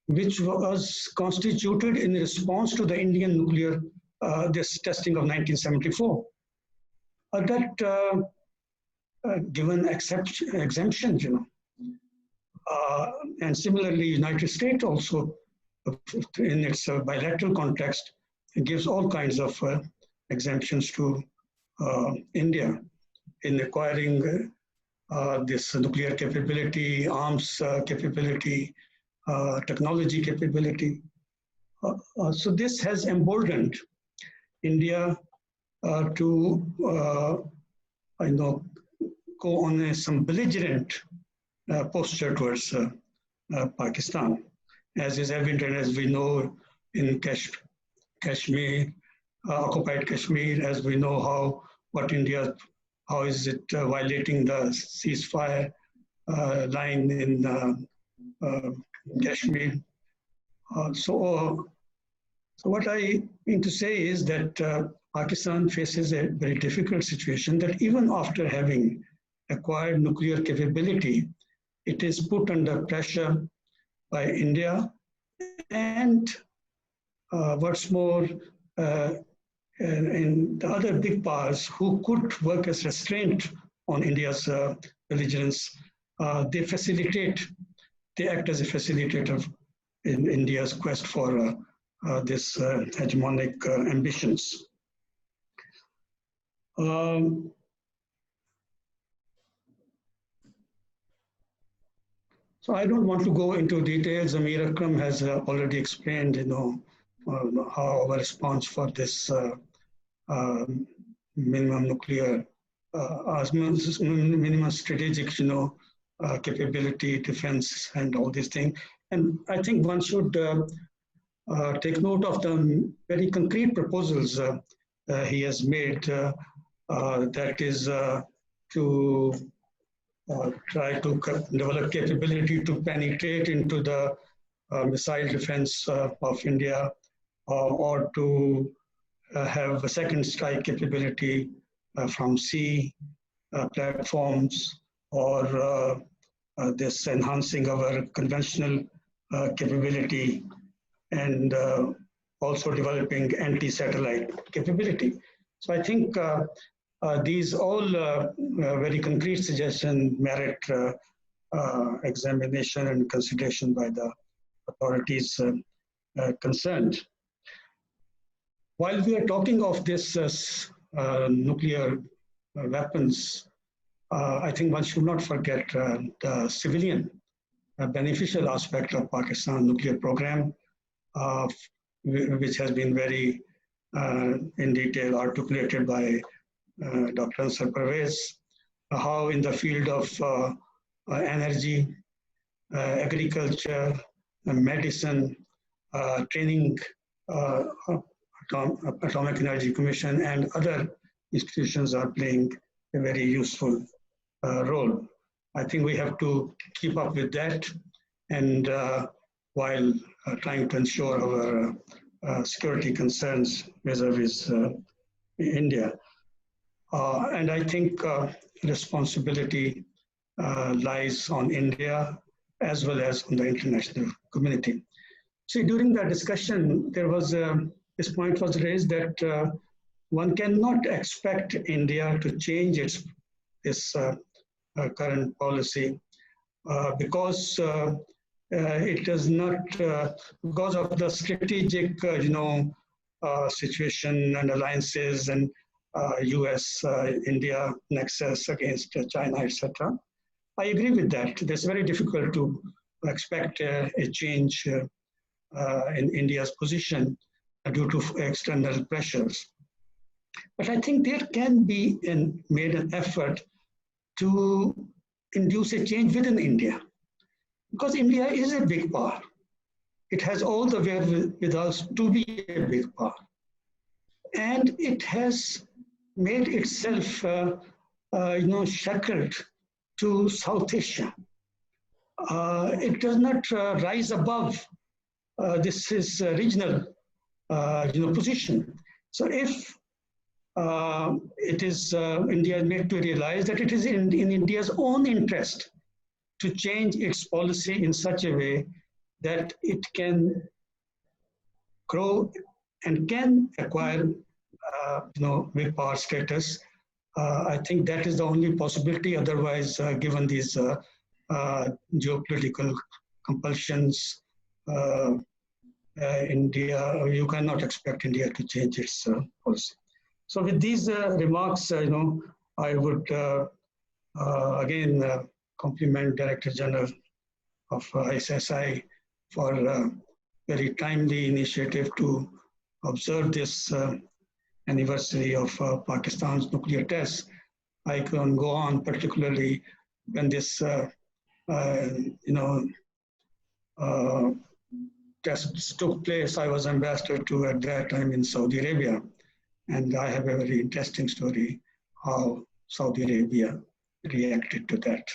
which was constituted in response to the Indian nuclear this testing of 1974, that given exemptions, and similarly, United States also, in its bilateral context, gives all kinds of exemptions to India in acquiring this nuclear capability, arms capability, technology capability. So this has emboldened India to, go on some belligerent posture towards Pakistan, as is evident, as we know, in Kashmir, occupied Kashmir, as we know how is it violating the ceasefire line in Kashmir. So what I mean to say is that Pakistan faces a very difficult situation, that even after having acquired nuclear capability, it is put under pressure by India and what's more, in the other big powers who could work as restraint on India's belligerence, they act as a facilitator in India's quest for this hegemonic ambitions. So I don't want to go into details. Amir Akram has already explained, how our response for this minimum nuclear, minimum strategic, capability, defense, and all these things. And I think one should take note of the very concrete proposals he has made, that is to try to develop capability to penetrate into the missile defense of India, or to have a second strike capability from sea platforms, or this enhancing our conventional capability, and also developing anti-satellite capability. So I think these all very concrete suggestions merit examination and consideration by the authorities concerned. While we are talking of this nuclear weapons, I think one should not forget the civilian beneficial aspect of Pakistan nuclear program, which has been very in detail articulated by Dr. Ansar Pervez, how in the field of energy, agriculture, medicine, training, Atomic Energy Commission and other institutions are playing a very useful role. I think we have to keep up with that, and while trying to ensure our security concerns vis-a-vis India. And I think responsibility lies on India as well as on the international community. See, during the discussion, there was this point was raised that one cannot expect India to change its current policy because it does not, because of the strategic, situation and alliances and US, India nexus against China, etc. I agree with that. It's very difficult to expect a change in India's position due to external pressures. But I think there can be made an effort to induce a change within India, because India is a big power. It has all the wherewithals to be a big power. And it has made itself, shackled to South Asia. It does not rise above this is regional, position. So if it is India made to realize that it is in India's own interest to change its policy in such a way that it can grow and can acquire, big power status. I think that is the only possibility. Otherwise, given these geopolitical compulsions, India, you cannot expect India to change its policy. So with these remarks, I would again compliment Director General of ISSI for very timely initiative to observe this anniversary of Pakistan's nuclear tests. I can go on, particularly when this, tests took place. I was ambassador to at that time in Saudi Arabia, and I have a very interesting story how Saudi Arabia reacted to that.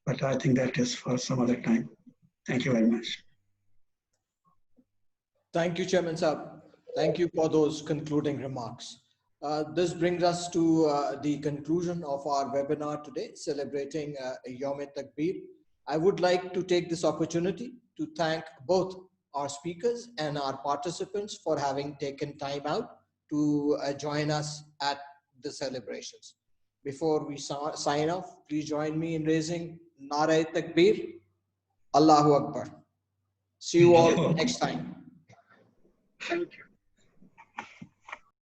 But I think that is for some other time. Thank you very much. Thank you, Chairman Saab. Thank you for those concluding remarks. This brings us to the conclusion of our webinar today, celebrating Youm Takbeer. I would like to take this opportunity to thank both our speakers and our participants for having taken time out to join us at the celebrations. Before we sign off, please join me in raising Nare Takbeer, Allahu Akbar. See you all next time. Thank you.